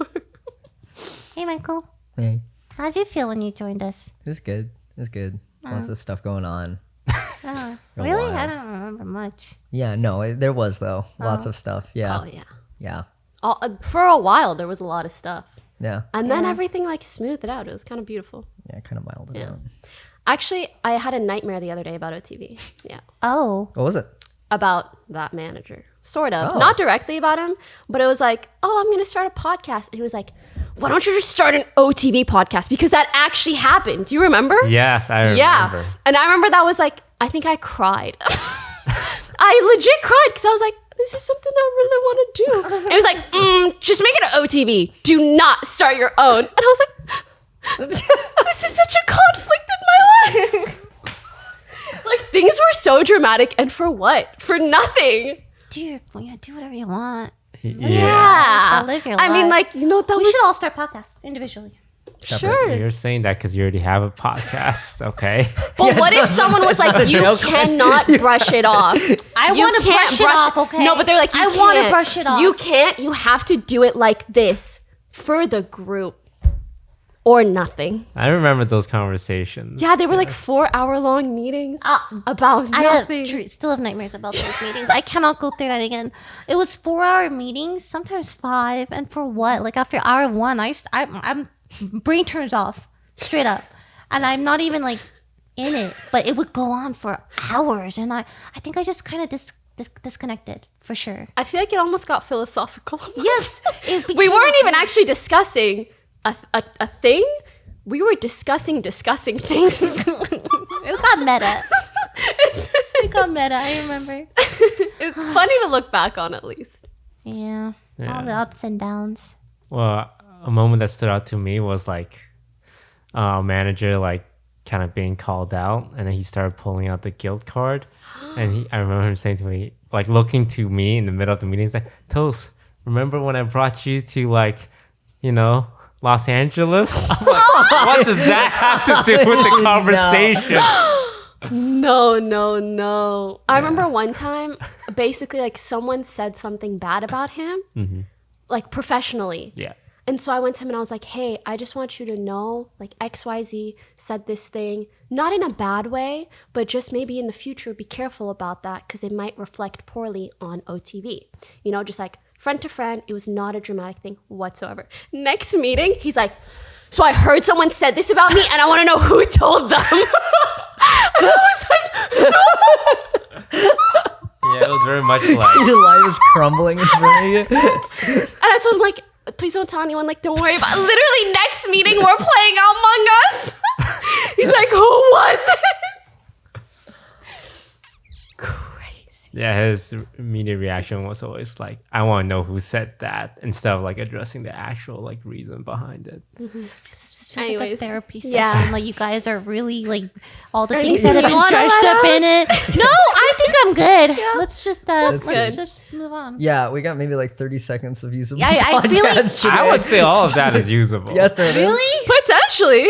Hey, Michael. Hey, How'd you feel when you joined us? it was good. It was good. Lots of stuff going on. Oh, A really? while. I don't remember much. Yeah, no, there was though. Lots of stuff. Yeah. Oh yeah. Yeah. For a while, there was a lot of stuff, Yeah. and then everything like smoothed out. It was kind of beautiful. Yeah, kind of mild it Yeah. out. Actually, I had a nightmare the other day about OTV. Yeah, Oh. What was it? about that manager, sort of, Oh. not directly about him, but it was like, oh, I'm gonna start a podcast, and he was like, why don't you just start an OTV podcast, because that actually happened. Do you remember? Yes, I remember. Yeah. And I remember that was like, I think I cried. I legit cried because I was like, this is something I really want to do. And it was like, just make it an OTV. Do not start your own. And I was like, this is such a conflict in my life. Like, things were so dramatic. And for what? For nothing. Do whatever you want. Yeah. Live your I mean, life. like, you know, that We was should all start podcasts individually. sure. You're saying that because you already have a podcast, okay? But what if someone was like, you cannot brush it off? I You want to can't brush it off, okay? No, but they're like, I you want to can't. brush it off. You can't. You have to do it like this for the group or nothing. I remember those conversations. Yeah, they were like 4-hour-long meetings about I nothing. still have nightmares about those meetings. I cannot go through that again. It was 4-hour meetings, sometimes 5, and for what? Like after hour 1, I'm brain turns off straight up, and I'm not even like in it. But it would go on for hours, and I think I just kind of disconnected for sure. I feel like it almost got philosophical. Yes, We weren't even actually discussing a thing. We were discussing things. It got meta. It got meta. I remember. It's funny to look back on, at least. Yeah, Yeah. all the ups and downs. Well, a moment that stood out to me was like a manager like kind of being called out, and then he started pulling out the guild card, and I remember him saying to me, like looking to me in the middle of the meeting, he's like, "Toast, remember when I brought you to like, Los Angeles?" I'm like, what does that have to do with the conversation? No. I remember one time, basically, like someone said something bad about him, like professionally. Yeah. And so I went to him and I was like, hey, I just want you to know, like XYZ said this thing, not in a bad way, but just maybe in the future, be careful about that because it might reflect poorly on OTV. Just like friend to friend, it was not a dramatic thing whatsoever. Next meeting, he's like, so I heard someone said this about me and I want to know who told them. And I was like, Yeah, it was very much like, Your life is crumbling in front of you. and I told him like, please don't tell anyone, like don't worry about it. Literally next meeting we're playing Among Us. He's like, who was it? Crazy. yeah, his immediate reaction was always like, I want to know who said that, instead of like addressing the actual like reason behind it. This feels like a Anyways, therapy session. yeah. Like you guys are really like all the Are things you- that have you been wanna judged let up out? in it. No, I think I'm good. Let's just good. move on. Yeah, we got maybe like 30 seconds of usable I feel like- podcasts today. I would say all of that is usable. Yeah, throw it in. Really? Potentially.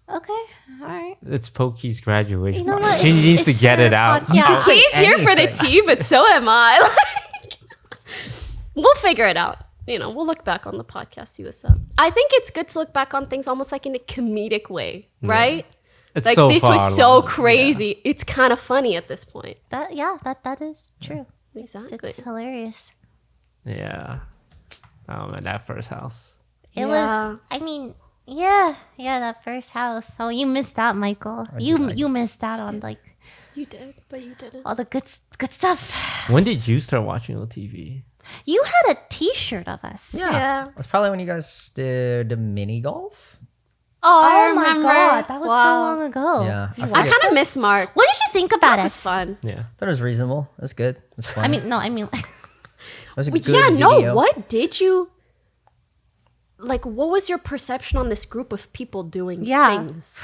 Okay. All right. It's Poki's graduation. You know what? She needs to It's get her it out. podcast. say He's here for the anything. tea, but so am I. Like, we'll figure it out. We'll look back on the podcast, see what's up. I think it's good to look back on things almost like in a comedic way, right? It's Like so this far was so along. crazy. It's kind of funny at this point. That is true. Exactly. It's hilarious. Yeah. At that first house. It Yeah. was. I mean, yeah, that first house. Oh, you missed out, Michael. You missed out on like You did, but you didn't. all the good stuff. When did you start watching OTV? You had a T-shirt of us. Yeah. That's probably when you guys did mini golf. Oh, I Oh my remember. god, that was so long ago. Yeah, I You I watched kind of us? miss Mark. What did you think about It was us? fun. Yeah. Thought it was reasonable. It was good. It was fun. I mean, it was a Well, good yeah, no, video. what did you... Like, what was your perception on this group of people doing Yeah. things?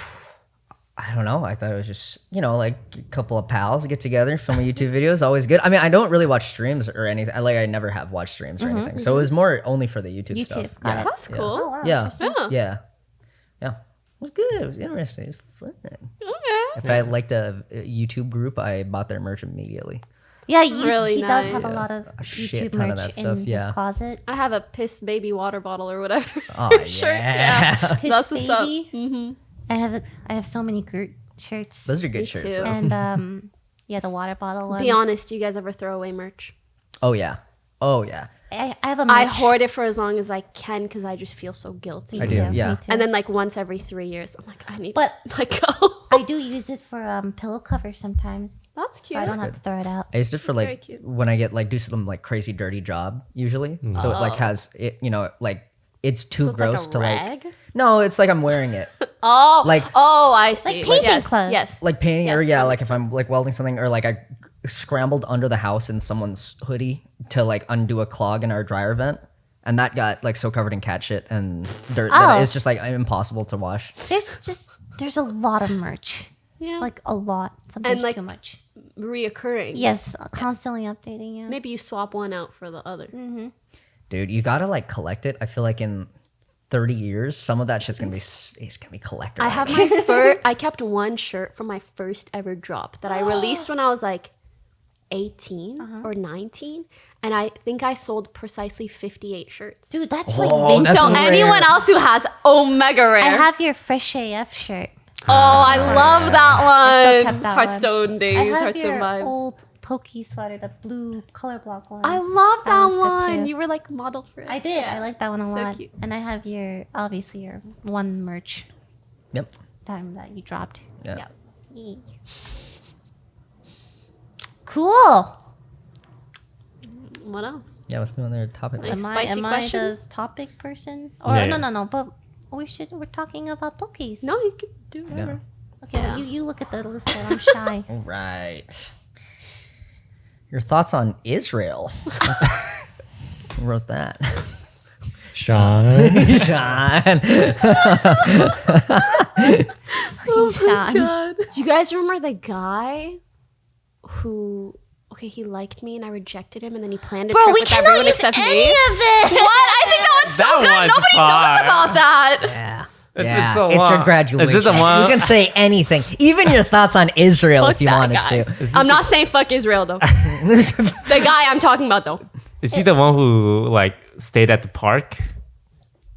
I don't know. I thought it was just, like a couple of pals get together, film a YouTube videos. Always good. I mean, I don't really watch streams or anything. I never have watched streams or anything. So it was more only for the YouTube, stuff. Got Yeah. it. That's cool. Oh, wow. Yeah. Yeah. Yeah. Yeah. It was good. It was interesting. It was fun. Okay. If I liked a YouTube group, I bought their merch immediately. Yeah, really he does have a nice. lot of A shit YouTube ton merch of that in stuff, his yeah. closet. I have a piss baby water bottle or whatever. Oh, Shirt, yeah. His That's what's up. baby. Mm-hmm. I have so many Groot shirts. Those are good Me shirts. too. though. And yeah, the water bottle one. Be honest, do you guys ever throw away merch? Oh, yeah. Oh, yeah. I have a I merch. hoard it for as long as I can because I just feel so guilty. I do, yeah. Me too. And then like once every 3 years, I'm like, I need But- to let go. I do use it for pillow covers sometimes, That's so cute. I don't have to throw it out. I used it for very like cute. when I get do some like crazy dirty job usually. So it like has it, like it's too So it's gross like a to rag? like. No, it's like I'm wearing it. Oh, Like- I see. Like painting yes, clothes. Yes. Like painting or Yes, yeah, that like makes if I'm like welding something or like I scrambled under the house in someone's hoodie to like undo a clog in our dryer vent. And that got like so covered in cat shit and dirt that Oh. it's just like impossible to wash. There's a lot of merch, Yeah. like a lot, sometimes like- too much. reoccurring. Yes, constantly updating. Yeah. Maybe you swap one out for the other. Dude, you gotta like collect it. I feel like in 30 years, some of that shit's gonna be it's gonna be collector. I have my I kept one shirt from my first ever drop that I released when I was like 18 or 19, and I think I sold precisely 58 shirts. Dude, that's like Oh, vintage. that's So rare. anyone else who has Omega Rare, I have your Fresh AF shirt. oh, I love I that still one. kept that Hearthstone I days, have Hearthstone your vibes. old Poki sweater, the blue color block one. I love that was good one. too. You were like model for it. I did. I like that one a So lot. cute. And I have your one merch Yep. time that you dropped. Yeah. Yeah. Cool. What else? Yeah, what's on their topic? Nice. Am Spicy I questions? the topic person? Or Yeah. no. But we're talking about Pokis. No, you can do whatever. Okay, Yeah. you look at the list. Then I'm shy. All right. Your thoughts on Israel? Who wrote that? Sean. Sean. Sean. God. Do you guys remember the guy who? Okay, he liked me and I rejected him, and then he planned a Bro, trip we with cannot everyone use except any me. of this. What? I think that one's so That good. one's Nobody fire. knows about that. Yeah. It's yeah. been so It's your long. graduation. Is it the one? You can say anything, even your thoughts on Israel Fuck if you that wanted guy. to. I'm not saying fuck Israel though. The guy I'm talking about though. Is he the one who like stayed at the park?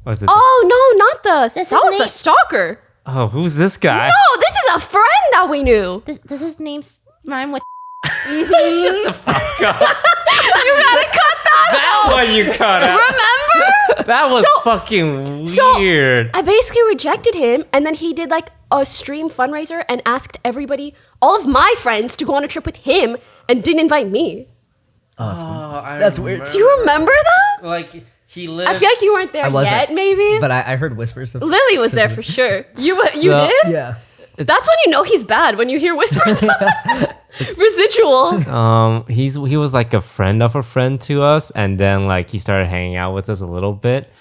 Was it? Oh no, not the. This That is was me. a stalker. Oh, who's this guy? No, this is a friend that we knew. Does his name rhyme with? You gotta cut that That one you cut out. Remember? That was So- fucking so- weird. I basically rejected him, and then he did like a stream fundraiser and asked everybody, all of my friends, to go on a trip with him, and didn't invite me. That's weird. Do you remember that? Like he lived. I feel like you weren't there I wasn't. yet, maybe. But I heard whispers of Lily was there for sure. You So- did? Yeah. That's when you know he's bad, when you hear whispers. Residual. He was like a friend of a friend to us, and then like he started hanging out with us a little bit,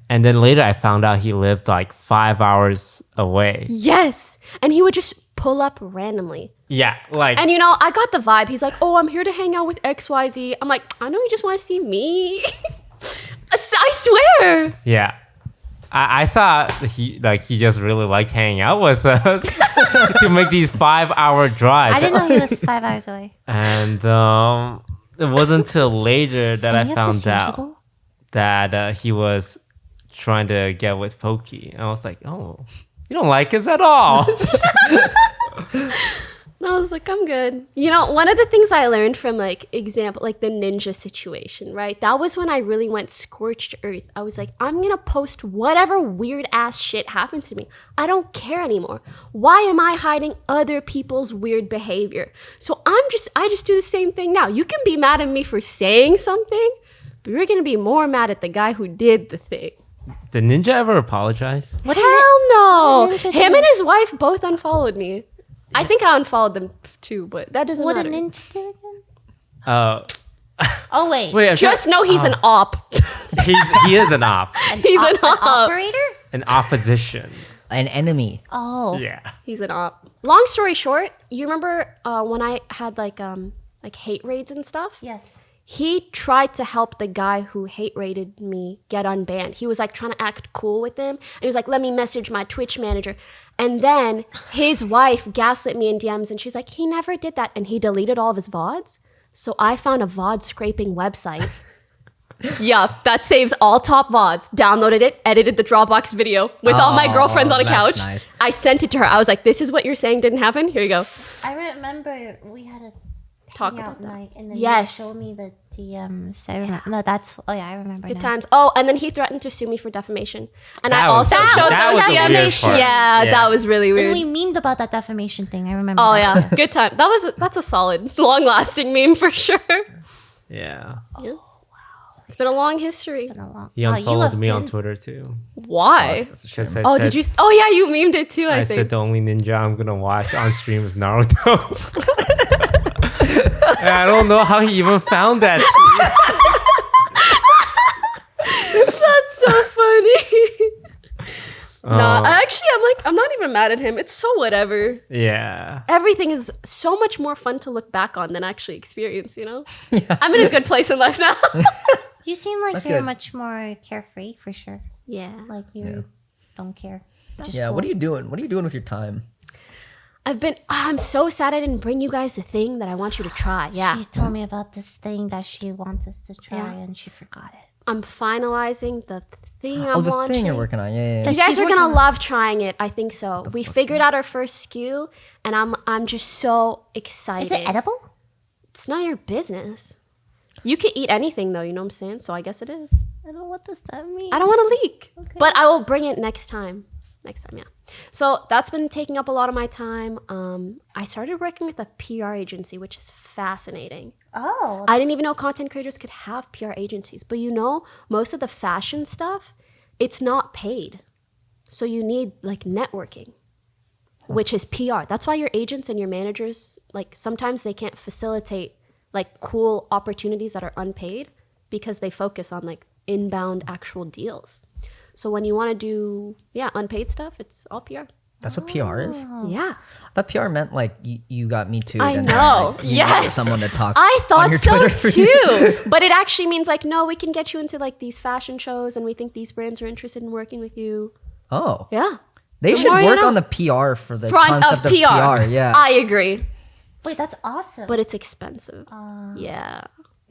and then later I found out he lived like 5 hours away. Yes. And he would just pull up randomly. Yeah, like And you know, I got the vibe. He's like, oh, I'm here to hang out with XYZ. I'm like, I know you just want to see me. I swear. yeah. I thought he just really liked hanging out with us to make these 5-hour drives. I didn't know he was 5 hours away. And it wasn't until later that I Any of found this out usable? that he was trying to get with Poki. And I was like, oh, you don't like us at all. And I was like, I'm good. You know, one of the things I learned from like the ninja situation, right? That was when I really went scorched earth. I was like, I'm going to post whatever weird ass shit happens to me. I don't care anymore. Why am I hiding other people's weird behavior? So I just do the same thing now. You can be mad at me for saying something, but you're going to be more mad at the guy who did the thing. Did Ninja ever apologize? What did Hell no. Ninja Him do? and his wife both unfollowed me. I think I unfollowed them too, but that doesn't What matter. did Ninja do again? Oh wait, Wait, Just know he's an op. he is an op, He's an op. operator. an opposition. An enemy. Oh, Yeah. He's an op. Long story short, you remember when I had like hate raids and stuff? yes. He tried to help the guy who hate raided me get unbanned. He was like trying to act cool with him. And he was like, let me message my Twitch manager. And then his wife gaslit me in DMs and she's like, he never did that. And he deleted all of his VODs. So I found a VOD scraping website. Yeah, that saves all top VODs. Downloaded it, edited the Dropbox video with all my Oh, girlfriends on a that's couch. nice. I sent it to her. I was like, this is what you're saying didn't happen? Here you go. I remember we had a Talk hangout about that. night, and then Yes. you showed me the DMs. I remember. No, that's. Oh yeah, I remember. Good now. times. Oh, and then he threatened to sue me for defamation. And That I was- also showed that those was the weird DMs. part. Yeah, Yeah. that was really And weird. we memed about that defamation thing. I remember. Oh that. yeah, good time. That's a solid, long-lasting meme for sure. Yeah. It's been a long history. Been a long- He Oh, you unfollowed have me on been- Twitter too. Why? Because I Oh, said, did you? Oh yeah, you memed it too. I I think. said the only ninja I'm gonna watch on stream is Naruto. And I don't know how he even found that tweet. That's so funny. Oh. Nah, actually, I'm not even mad at him. It's so whatever. Yeah. Everything is so much more fun to look back on than actually experience. You know, I'm in a good place in life now. You seem like That's you're good. much more carefree for sure. Yeah. Like you don't care. Just Yeah, what are you doing? What are you doing with your time? I'm so sad I didn't bring you guys the thing that I want you to try. Yeah. She told me about this thing that she wants us to try, Yeah. and she forgot it. I'm finalizing the thing Oh, I'm the launching. thing you're working on. Yeah. You guys She's are working gonna on- love trying it. I think so. We figured out our first SKU, and I'm just so excited. Is it edible? It's none of your business. You can eat anything though. You know what I'm saying? So I guess it is. I don't know what does that mean. I don't want to leak, but I will bring it next time. Next time, yeah. So that's been taking up a lot of my time. I started working with a PR agency, which is fascinating. Oh. I didn't even know content creators could have PR agencies. But most of the fashion stuff, it's not paid. So you need like networking, which is PR. That's why your agents and your managers, like sometimes they can't facilitate like cool opportunities that are unpaid because they focus on like inbound actual deals. So when you want to do, unpaid stuff, it's all PR. That's what PR is. Yeah. That PR meant like you got me too. I know. You needed Yes. someone to talk. I on thought your so Twitter for you. too. But it actually means like, no, we can get you into like these fashion shows and we think these brands are interested in working with you. Oh, Yeah. they The should more you work know. on the PR for the Front concept of PR. Yeah. I agree. Wait, that's awesome. But it's expensive. Yeah.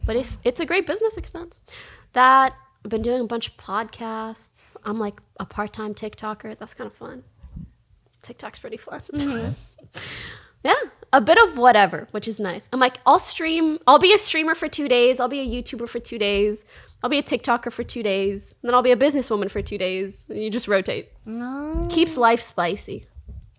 But if it's a great business expense. That I've been doing a bunch of podcasts. I'm like a part-time TikToker. That's kind of fun. TikTok's pretty fun. Yeah, a bit of whatever, which is nice. I'm like, I'll stream. I'll be a streamer for 2 days. I'll be a YouTuber for 2 days. I'll be a TikToker for 2 days. And then I'll be a businesswoman for 2 days. You just rotate. Keeps life spicy.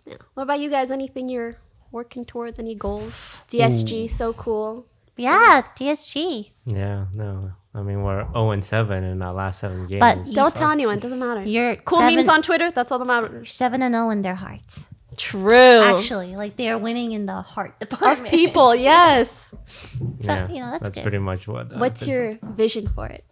Yeah. What about you guys? Anything you're working towards? Any goals? DSG, so cool. yeah, DSG. Yeah, no. I mean, we're 0-7 in our last 7 games. But Don't tell anyone. Doesn't matter. You're Cool memes on Twitter. That's all that matters. 7-0 in their hearts. True. Actually, like they are winning in the heart Of department. people, yes. So, yeah, that's good. pretty much what. What's your vision for it?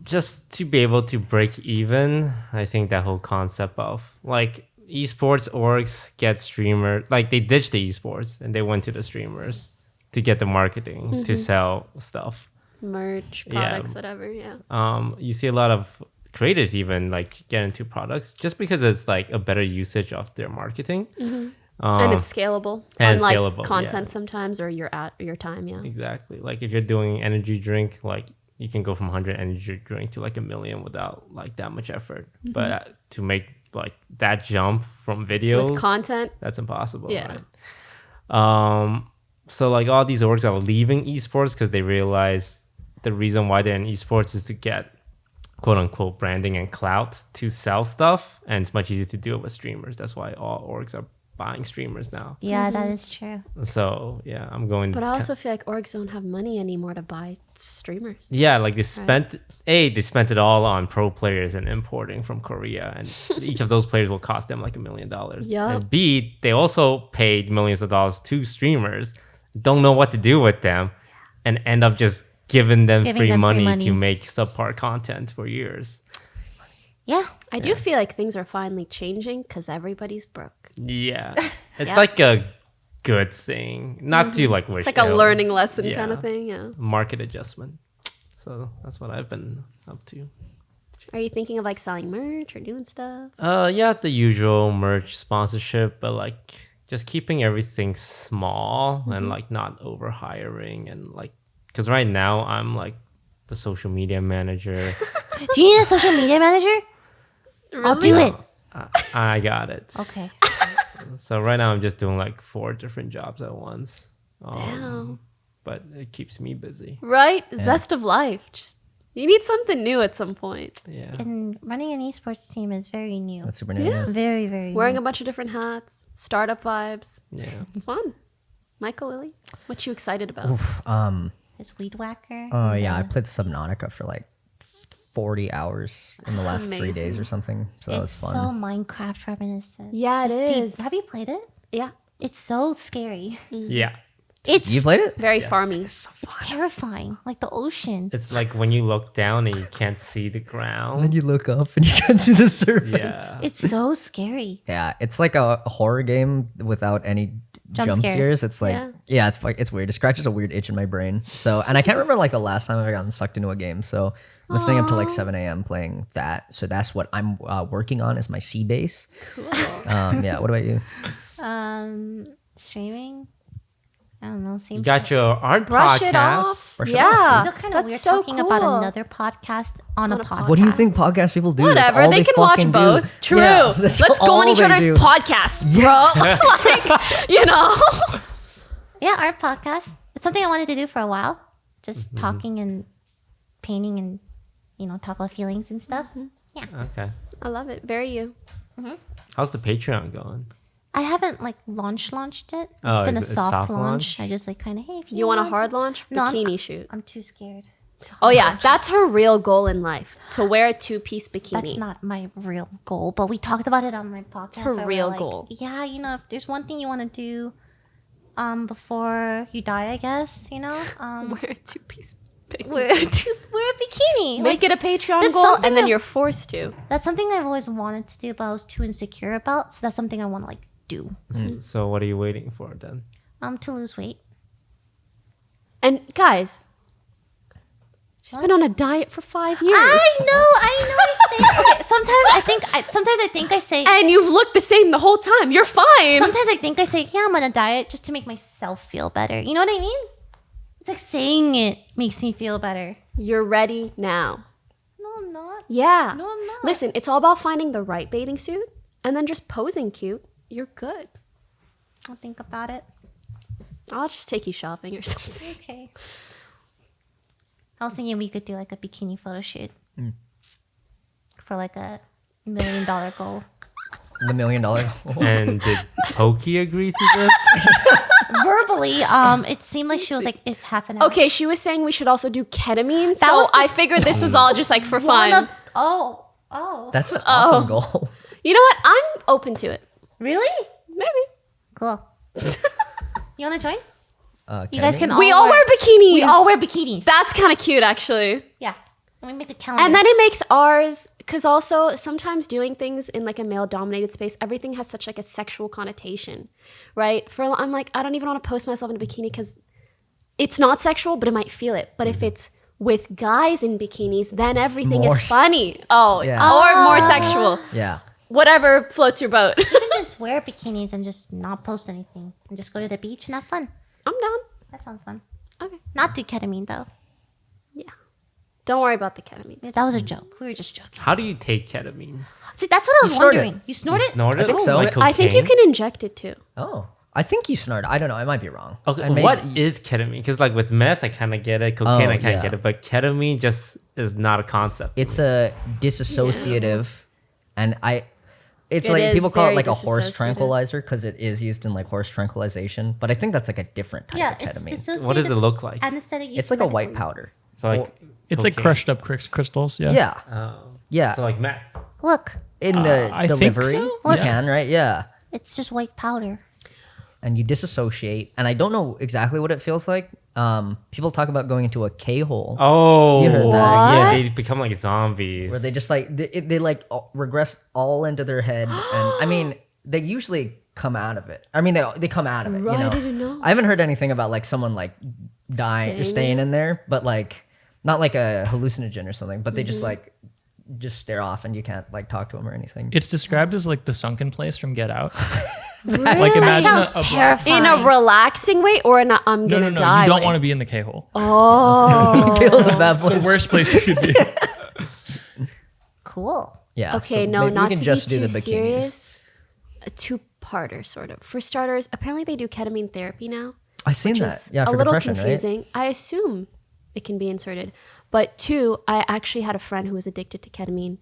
Just to be able to break even. I think that whole concept of like esports orgs get streamer, like they ditched the esports and they went to the streamers to get the marketing to sell stuff. Merch, Yeah. products, whatever. Yeah. You see a lot of creators even like get into products just because it's like a better usage of their marketing. And it's scalable. and Unlike scalable, content yeah. sometimes or your time. Yeah. Exactly. Like if you're doing energy drink, like you can go from 100 energy drink to like 1 million without like that much effort. But to make like that jump from videos, With content. that's impossible. Yeah. Right? So like all these orgs are leaving esports because they realize the reason why they're in esports is to get quote unquote branding and clout to sell stuff, and it's much easier to do it with streamers. That's why all orgs are buying streamers now. Yeah, that is true. So yeah, I'm going. But I also feel like orgs don't have money anymore to buy streamers. Yeah, like they spent they spent it all on pro players and importing from Korea, and each of those players will cost them like $1 million. Yup. And B, they also paid millions of dollars to streamers, don't know what to do with them, and end up just giving them free money to make subpar content for years. Yeah. I do feel like things are finally changing because everybody's broke. Yeah, it's Yeah. like a good thing, not to like wish. It's like a ill. learning lesson Yeah. kind of thing. Yeah. Market adjustment. So that's what I've been up to. Are you thinking of like selling merch or doing stuff? Yeah, the usual merch sponsorship, but like just keeping everything small and like not over hiring and like, because right now I'm like the social media manager. Do you need a social media manager? I'll do it. I got it. Okay. So right now I'm just doing like 4 different jobs at once. Damn. But it keeps me busy. Right? Zest of life. Just you need something new at some point. Yeah. And running an esports team is very new. That's super new. Yeah. Very, very Wearing new. a bunch of different hats, startup vibes. Yeah. Fun. Michael, Lily, what you excited about? His weed whacker. Oh yeah, I played Subnautica for like 40 hours in the last 3 days amazing. or something. So that was It's fun. so Minecraft reminiscent. Yeah, it Just deep. is. Have you played it? Yeah. It's so scary. Yeah. It's You played it? Very farmy. it's terrifying. Like the ocean. It's like when you look down and you can't see the And then ground. you look up and you can see the surface. Yeah. It's so scary. Yeah, it's like a horror game without any Jump jump scares. scares. It's like Yeah. it's like it's weird. It scratches a weird itch in my brain. So, and I can't remember like the last time I've gotten sucked into a game. So I'm staying up till like 7 a.m. playing that. So that's what I'm working on is my C base. Cool. Yeah. What about you? Streaming. I don't know. Same. You got your art Brush podcast. it off. Brush it Yeah. I feel kind of That's weird so talking cool. about another podcast on a podcast. What do you think podcast people do? That's Whatever. all They can watch fucking do. both. True. Yeah, that's Let's go on all each they other's do. podcasts, bro. like, you know. Yeah, art podcast. It's something I wanted to do for a while. Just talking and painting and talk about feelings and stuff. Yeah. Okay. I love it. Very you. How's the Patreon going? I haven't like launched it. It's Oh, been a is it soft soft launch. launch? I just like kind of, hey, if You want a hard launch? No, Bikini shoot. I'm too scared. Oh yeah, that's her real goal in life, to wear a 2-piece bikini. That's not my real goal, but we talked about it on my podcast. her where we're real like, goal. Yeah, you know, if there's one thing you want to do, before you die, I guess, you know, Wear a 2-piece bikini. wear a bikini. Make it a Patreon that's goal, something and then that- you're forced to. That's something I've always wanted to do, but I was too insecure about. So that's something I want to like do. So what are you waiting for then? To lose weight. And guys, she's been on a diet for 5 years. I know. I say okay, sometimes I think I say. And you've looked the same the whole time. You're fine. Sometimes I think I say, yeah, I'm on a diet just to make myself feel better. You know what I mean? It's like saying it makes me feel better. You're ready now. No, I'm not. Yeah. No, I'm not. Listen, it's all about finding the right bathing suit and then just posing cute. You're good. I'll think about it. I'll just take you shopping or something. Okay. I was thinking we could do like a bikini photo shoot for like $1 million goal. The $1 million goal. And did Poki agree to this? Verbally, it seemed like she was like, if half an hour. Okay, she was saying we should also do ketamine. So was the- I figured this was all just like for fun. Oh. That's an awesome goal. You know what? I'm open to it. Really? Maybe. Cool. You want to join? You Ketamine? guys can all We all wear bikinis. We all wear bikinis. That's kind of cute, actually. Yeah. Let me make a calendar. And then it makes ours, because also sometimes doing things in like a male-dominated space, everything has such like a sexual connotation, right? I'm like, I don't even want to post myself in a bikini because it's not sexual, but it might feel it. But if it's with guys in bikinis, then everything more is funny. Oh, Yeah. or more sexual. Yeah. Whatever floats your boat. You can just wear bikinis and just not post anything and just go to the beach and have fun. I'm down. That sounds fun. Okay. Not do ketamine though. Yeah. Don't worry about the ketamine. That was a joke. We were just joking. How do you take ketamine? See, that's what I was snort it. wondering. You snort it? Snort it? I think so. Like I think you cocaine? can inject it too. Oh, I think you snort. I don't know. I might be wrong. Okay, I may- what is ketamine? Because like with meth, I kind of get it. Cocaine, Oh, I can't yeah. get it. But ketamine just is not a concept. to It's me. a disassociative, and it's It like is people call it very like a horse disassociative. tranquilizer because it is used in like horse tranquilization. But I think that's like a different type Yeah, of it's ketamine. dissociated What does it look like? anesthetic. It's like a white powder. So like It's like cocaine. crushed up crystals. Yeah. Yeah, Oh. yeah. So like meth. Look, In the I think delivery, so. you Yeah. can, right? Yeah. it's just white powder. And you disassociate, and I don't know exactly what it feels like. People talk about going into a K-hole Oh, You heard that. yeah, What? they become like zombies. where they just like they like regress all into their head, and I mean they usually come out of it. I mean they come out of it. Right, you know? I didn't know. I haven't heard anything about like someone like dying or staying in there, but like not like a hallucinogen or something. But they just like just stare off, and you can't like talk to them or anything. It's described as like the sunken place from Get Out. Really? Like imagine Sounds a black- terrifying. In a relaxing way or in a I'm No, gonna no, no. die You don't way? want to be in the K-hole. Oh. K-hole's a bad The place. worst place you could be. Cool. Yeah. Okay, so no, maybe not we can to just be do too the bikinis. serious. A two-parter, sort of. For starters, apparently they do ketamine therapy now. I seen Which that. is Yeah, a for little depression, confusing. I assume it can be inserted. But two, I actually had a friend who was addicted to ketamine,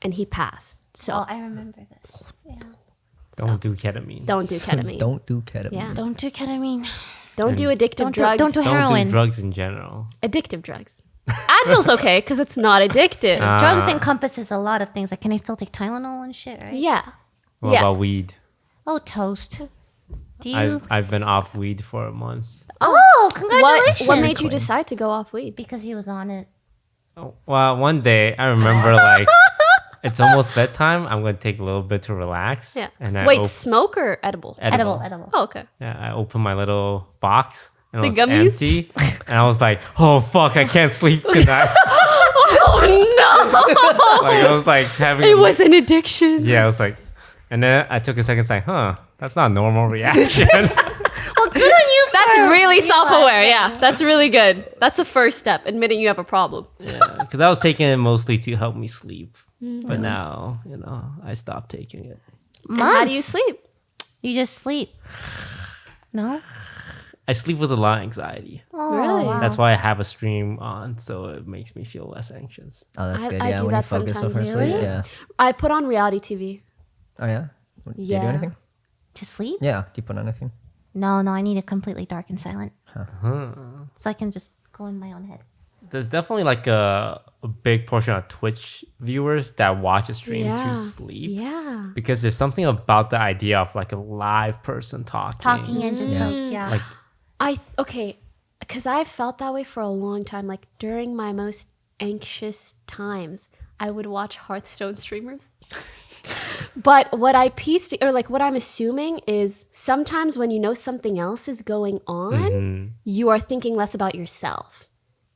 and he passed. So Oh, I remember this. Yeah. Don't do ketamine. don't do right? ketamine. Don't do ketamine. Yeah. Don't do ketamine. Don't do addictive Don't do- drugs. don't do Don't heroin. do drugs in general. addictive drugs. Advil's okay because it's not addictive. Drugs encompasses a lot of things. Like, can I still take Tylenol and shit, right? Yeah. What Yeah. about weed? Oh, toast. Do you? I've been off weed for a month. Oh, congratulations. What made you Clean. decide to go off weed? Because he was on it. Oh, well, one day I remember like it's almost bedtime. I'm gonna take a little bit to relax. Yeah. And I Wait, smoke or edible? Edible. Oh, okay. Yeah, I opened my little box and The it was gummies? empty, and I was like, "Oh fuck, I can't sleep tonight." Oh Like I was like having. no! It was an addiction. Yeah, I was like, and then I took a second, like, "Huh, that's not a normal reaction." Well, good on you. That's for really self-aware. realizing. Yeah, that's really good. That's the first step, admitting you have a problem. Because I was taking it mostly to help me sleep, but now I stopped taking it. And how do you sleep? You just sleep. No? I sleep with a lot of anxiety. Oh, Really? wow. That's why I have a stream on, so it makes me feel less anxious. Oh, that's I- good. I Yeah, do when you that focus before sometimes. sleep. Really? Yeah. I put on reality TV. Oh yeah. Do you do Yeah. anything? To sleep? Yeah. Do you put on anything? No, I need it completely dark and silent. So I can just go in my own head. There's definitely like a big portion of Twitch viewers that watch a stream Yeah. to sleep. Yeah. Because there's something about the idea of like a live person talking. And just Yeah. Like Because I've felt that way for a long time. Like during my most anxious times, I would watch Hearthstone streamers. But what I pieced, or like what I'm assuming is sometimes when you know something else is going on, you are thinking less about yourself.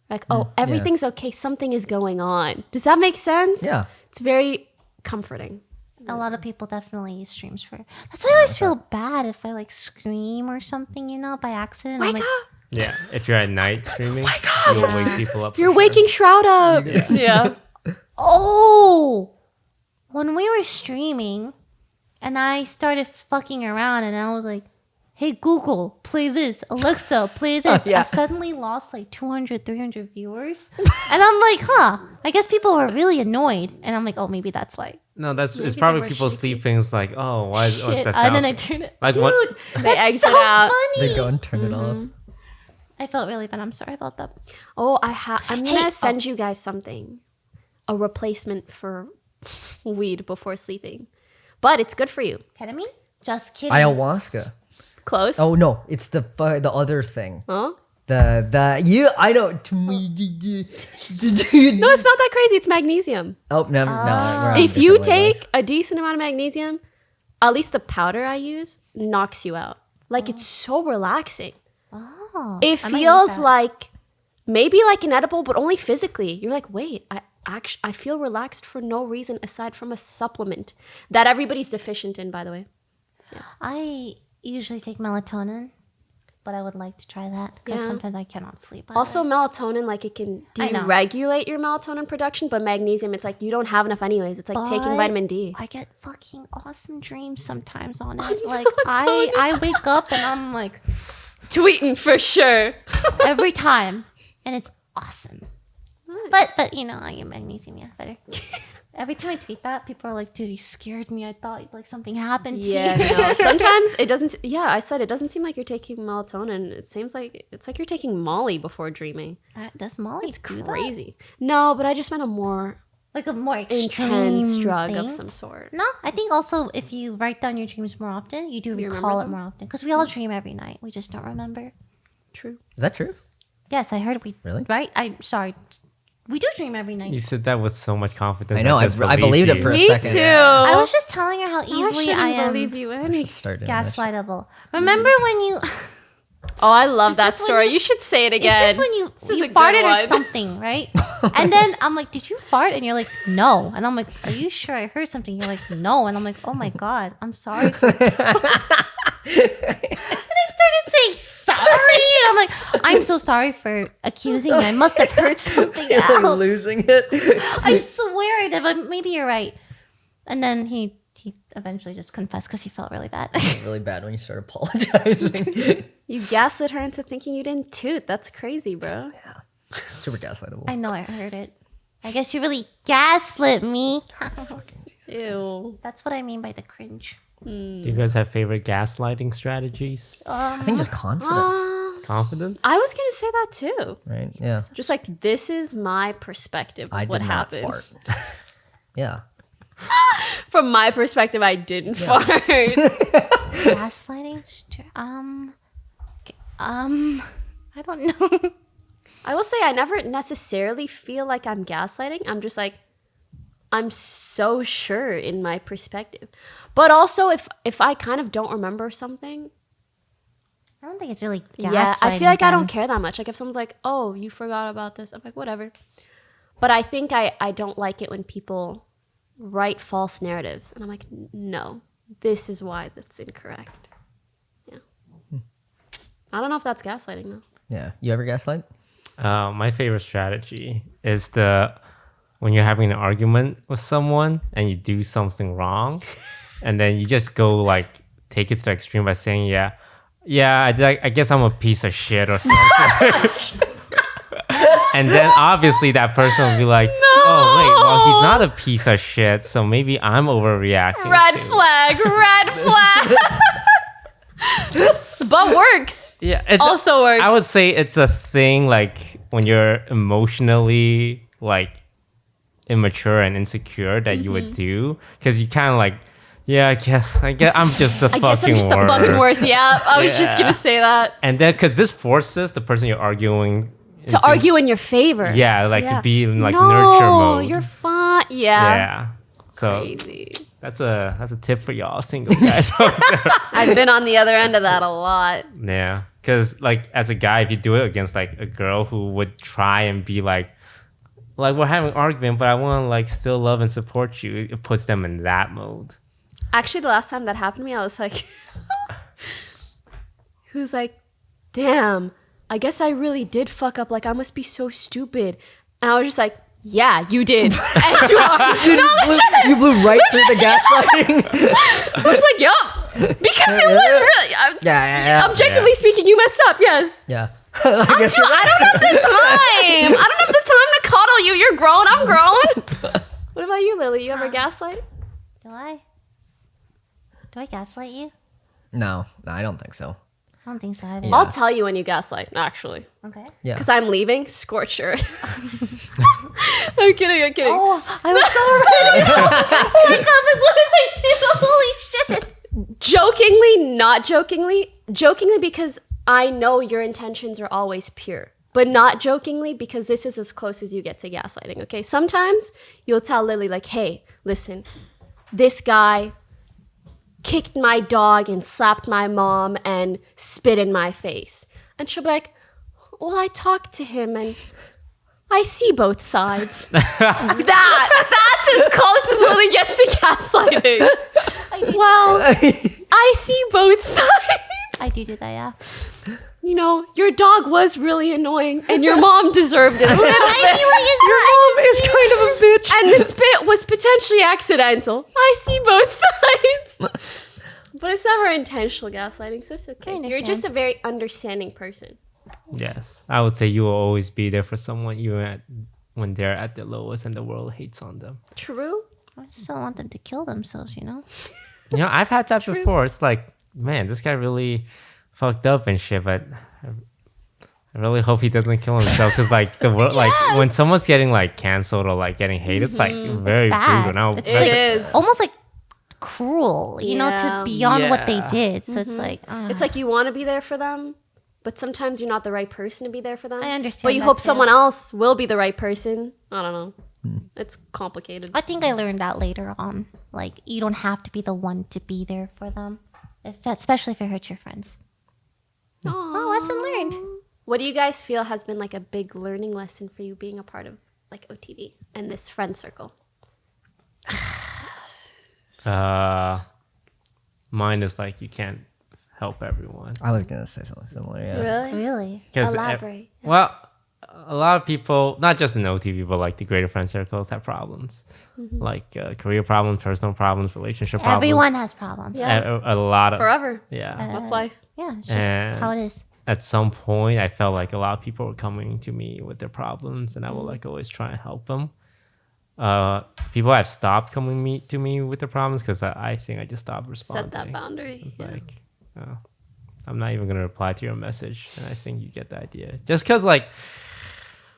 Like, oh, everything's okay. Something is going on. Does that make sense? Yeah. It's very comforting. a lot of people definitely use streams for. That's why I always feel bad if I like scream or something, you know, by accident. I'm like, Yeah, if you're at night streaming, you'll wake people up. for You're sure. waking Shroud up. Yeah. oh, when we were streaming, and I started fucking around, and I was like, hey Google, play this. Alexa, play this. Yeah. I suddenly lost like 200, 300 viewers. And I'm like, I guess people were really annoyed. And I'm like, oh, maybe that's why. No, it's Maybe probably they were people shaky. sleep things like, oh, what's Shit. that And sound? then I turned it. Like Dude, what- They that's exit so out. funny. They go and turn it off. I felt really bad. I'm sorry about that. Oh, I'm gonna Hey, send you guys something. A replacement for weed before sleeping. But it's good for you. Ketamine? Just kidding. Ayahuasca. Close. Oh no, it's the other thing. Huh? I know. No, it's not that crazy. It's magnesium. Oh no, no. we're on If you different wavelengths. take a decent amount of magnesium, at least the powder I use knocks you out. Like it's so relaxing. Oh, It I might need feels that. like maybe like an edible, but only physically. You're like, wait, I feel relaxed for no reason aside from a supplement that everybody's deficient in, by the way. I usually take melatonin, but I would like to try that because Yeah. sometimes I cannot sleep. Also, melatonin, like it can I know. deregulate your melatonin production, but magnesium, it's like you don't have enough anyways. It's like taking But vitamin D. I get fucking awesome dreams sometimes on it. Like I wake up and I'm like Tweeting for sure. every time, and it's awesome. But you know, I get magnesium, yeah, better. Every time I tweet that, people are like, "Dude, you scared me. I thought like something happened to Yeah, you." no. Sometimes it doesn't. Yeah, I said it doesn't seem like you're taking melatonin. It seems like it's like you're taking Molly before dreaming. Does Molly It's do that? crazy. No, but I just meant a more Like a more intense extreme drug thing? of some sort. No, I think also if you write down your dreams more often, you do remember recall it them? more often. Because we all dream every night. We just don't remember. True. Is that true? Yes, I heard we. Really? Right? I'm sorry. We do dream every night. You said that with so much confidence. I know. just I believed it you. for a Me second. too. I was just telling her how easily shouldn't I am believe you any. Start doing that shit. gaslightable. Remember when you. Oh, I love that this when story. you- You should say it Is again. this when you, This is you a good farted or one. something, right? And then I'm like, did you fart? And you're like, no. And I'm like, are you sure I heard something? You're like, no. And I'm like, oh my God, I'm sorry. And I started saying sorry. And I'm like, I'm so sorry for accusing you. I must have heard something You're like else. losing it. I swear I did, but maybe you're right. And then he eventually just confessed because he felt really bad. Really bad when you start apologizing. You gaslit her into thinking you didn't toot. That's crazy, bro. Super gaslightable. I know I heard it. I guess you really gaslit me. Ew. That's what I mean by the cringe. Do you guys have favorite gaslighting strategies? I think just confidence, Confidence? I was gonna say that too. right? Yeah. Just like this is my perspective of I what did not happened. fart. Yeah. From my perspective, I didn't fart. Gaslighting? I don't know. I will say I never necessarily feel like I'm gaslighting. I'm just like, I'm so sure in my perspective. But also if I kind of don't remember something, I don't think it's really gaslighting. yeah, I feel like I don't them. care that much. Like if someone's like, oh, you forgot about this, I'm like, whatever. But I think I don't like it when people write false narratives. And I'm like, no, this is why that's incorrect. Yeah. I don't know if that's gaslighting though. Yeah. You ever gaslight? My favorite strategy is when you're having an argument with someone and you do something wrong, and then you just go like take it to the extreme by saying, "Yeah, yeah, I guess I'm a piece of shit or something. And then obviously that person will be like, oh, wait, well, he's not a piece of shit, so maybe I'm overreacting. Red too. flag, red flag. But works. Yeah, it's Also works. I would say it's a thing like when you're emotionally like immature and insecure that you would do, because you kind of like, yeah, I guess I'm just the I fucking guess I'm just the worst. fucking worst. Yeah, I was just Yeah. gonna say that. And then because this forces the person you're arguing To argue in your favor. yeah, like Yeah. to be in like no, nurture mode. You're fine. Yeah. Yeah. So Crazy. that's a tip for y'all single guys out there. I've been on the other end of that a lot. Yeah, because like as a guy, if you do it against like a girl who would try and be like we're having an argument, but I want to like still love and support you, it puts them in that mode. Actually, the last time that happened to me, I was like, who's like, damn, I guess I really did fuck up. Like, I must be so stupid. And I was just like, yeah, you did. And you are. You blew right through the gaslighting. I was like, yup. Because it was really, Yeah. objectively speaking, you messed up. Yes. Yeah. I guess you're I don't have the time. I don't have the time to coddle you. You're grown. I'm grown. What about you, Lily? You ever gaslight? Do I? Do I gaslight you? No, I don't think so. I don't think so either. Yeah. I'll tell you when you gaslight, actually. Okay. Yeah. Because I'm leaving. Scorch earth. I'm kidding. I'm kidding. Oh, I was so ready. Oh my god, like what did I do? Holy shit. Jokingly, not jokingly. Jokingly because I know your intentions are always pure. But not jokingly because this is as close as you get to gaslighting, okay? Sometimes you'll tell Lily, like, hey, listen, this guy kicked my dog and slapped my mom and spit in my face. And she'll be like, well, I talked to him and I see both sides. That's as close as Lily gets to gaslighting. Well, I see both sides. I do that, yeah. You know, your dog was really annoying and your mom deserved it a little bit. I feel like it's not. I It's kind of a bitch. And the spit was potentially accidental. I see both sides. But it's never intentional gaslighting, so it's okay. I You're understand. just a very understanding person. Yes, I would say you will always be there for someone when they're at the lowest and the world hates on them. True? I just don't want them to kill themselves, you know? You know, I've had that before. It's like, man, this guy really fucked up and shit, but I really hope he doesn't kill himself because like the world, like when someone's getting like canceled or like getting hate, it's like very It's bad. brutal. Now, It's It like is. almost like cruel, you know, Yeah. to beyond what they Yeah. did. So it's like, It's like you want to be there for them, but sometimes you're not the right person to be there for them. I understand But you that hope too. someone else will be the right person. I don't know. It's complicated. I think I learned that later on. Like, you don't have to be the one to be there for them, especially if it hurts your friends. Oh, lesson learned. What do you guys feel has been like a big learning lesson for you being a part of like OTV and this friend circle? mine is like you can't help everyone. I was gonna say something similar. Yeah. Really? Really? 'Cause Elaborate. Well, a lot of people, not just in OTV, but like the greater friend circles have problems, like career problems, personal problems, relationship problems. Everyone has problems. Yeah. A lot of Forever. Yeah. That's life. Yeah, it's just And- how it is. At some point, I felt like a lot of people were coming to me with their problems, and I would like always try and help them. People have stopped coming to me with their problems because I think I just stopped responding. Set that boundary. It's Yeah. like, I'm not even gonna reply to your message, and I think you get the idea. Just because like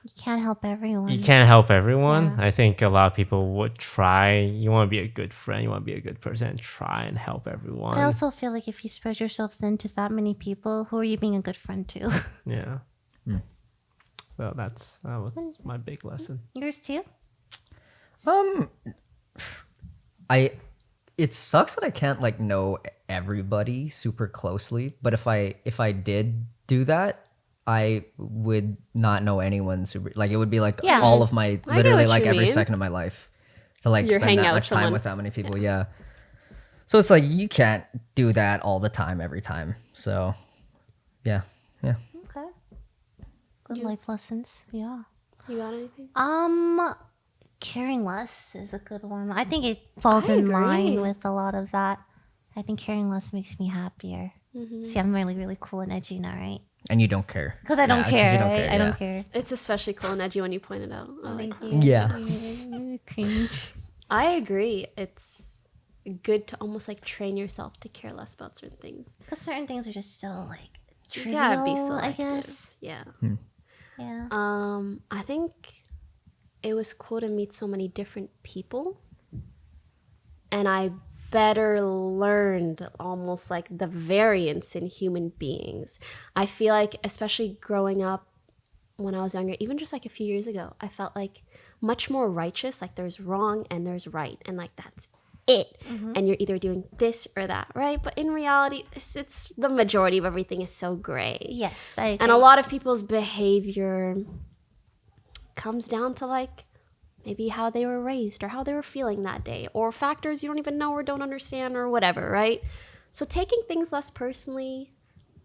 You can't help everyone. you can't help everyone. Yeah. I think a lot of people would try. You want to be a good friend. You want to be a good person and try and help everyone. I also feel like if you spread yourself thin to that many people, who are you being a good friend to? Yeah. Well, that was my big lesson. Yours too? It sucks that I can't like know everybody super closely, but if I did do that, I would not know anyone super, like it would be like Yeah. all of my I literally know what like you every mean. second of my life to like You're spend hanging that out much with time someone. with that many people. Yeah. So it's like you can't do that all the time every time. So yeah. Okay. Good life lessons. Yeah. You got anything? Caring less is a good one. I think it falls I in agree. line with a lot of that. I think caring less makes me happier. See, I'm really, really cool and edgy now, right? And you don't care. Because I don't Yeah, 'cause care, you don't right? care, I don't yeah. care. It's especially cool and edgy when you point it out. I like that. Yeah. Cringe. I agree. It's good to almost like train yourself to care less about certain things. Because certain things are just so like You trivial, gotta be I selective. guess. Yeah. Yeah. I think it was cool to meet so many different people, and I better learned almost like the variance in human beings. I feel like, especially growing up when I was younger, even just like a few years ago, I felt like much more righteous. Like there's wrong and there's right, and like that's it. And you're either doing this or that, right? But in reality, it's the majority of everything is so gray. Yes, I agree. And a lot of people's behavior comes down to like maybe how they were raised or how they were feeling that day or factors you don't even know or don't understand or whatever, right? So taking things less personally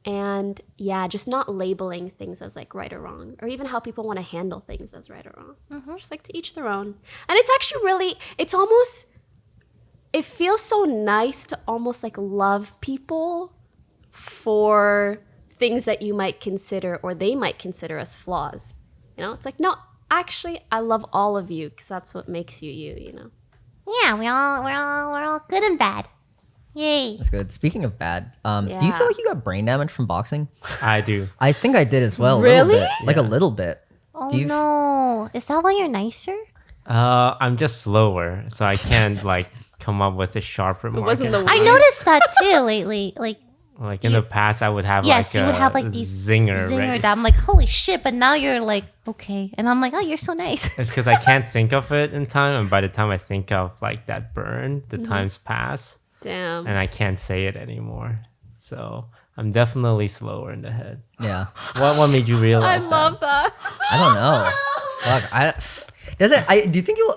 and just not labeling things as like right or wrong, or even how people want to handle things as right or wrong. Just like to each their own. And it's actually really, it feels so nice to almost like love people for things that you might consider or they might consider as flaws. You know, it's like, no, actually, I love all of you because that's what makes you you, you know? Yeah, we're all good and bad. Yay. That's good. Speaking of bad, do you Yeah. feel like you got brain damage from boxing? I do. I think I did as well. A Really? little bit. Like a little bit. Oh Do you f- no. Is that why you're nicer? I'm just slower, so I can't like come up with a sharp remark. wasn't the I noticed that too lately. Like in the past, I would have yes, like you would a have like these zinger. Right? that I'm like, holy shit, but now you're like, okay. And I'm like, oh, you're so nice. It's because I can't think of it in time, and by the time I think of like that burn, the times pass, Damn. and I can't say it anymore. So I'm definitely slower in the head. Yeah. What made you I realize that? love that. I don't know. Fuck. Do you think you'll?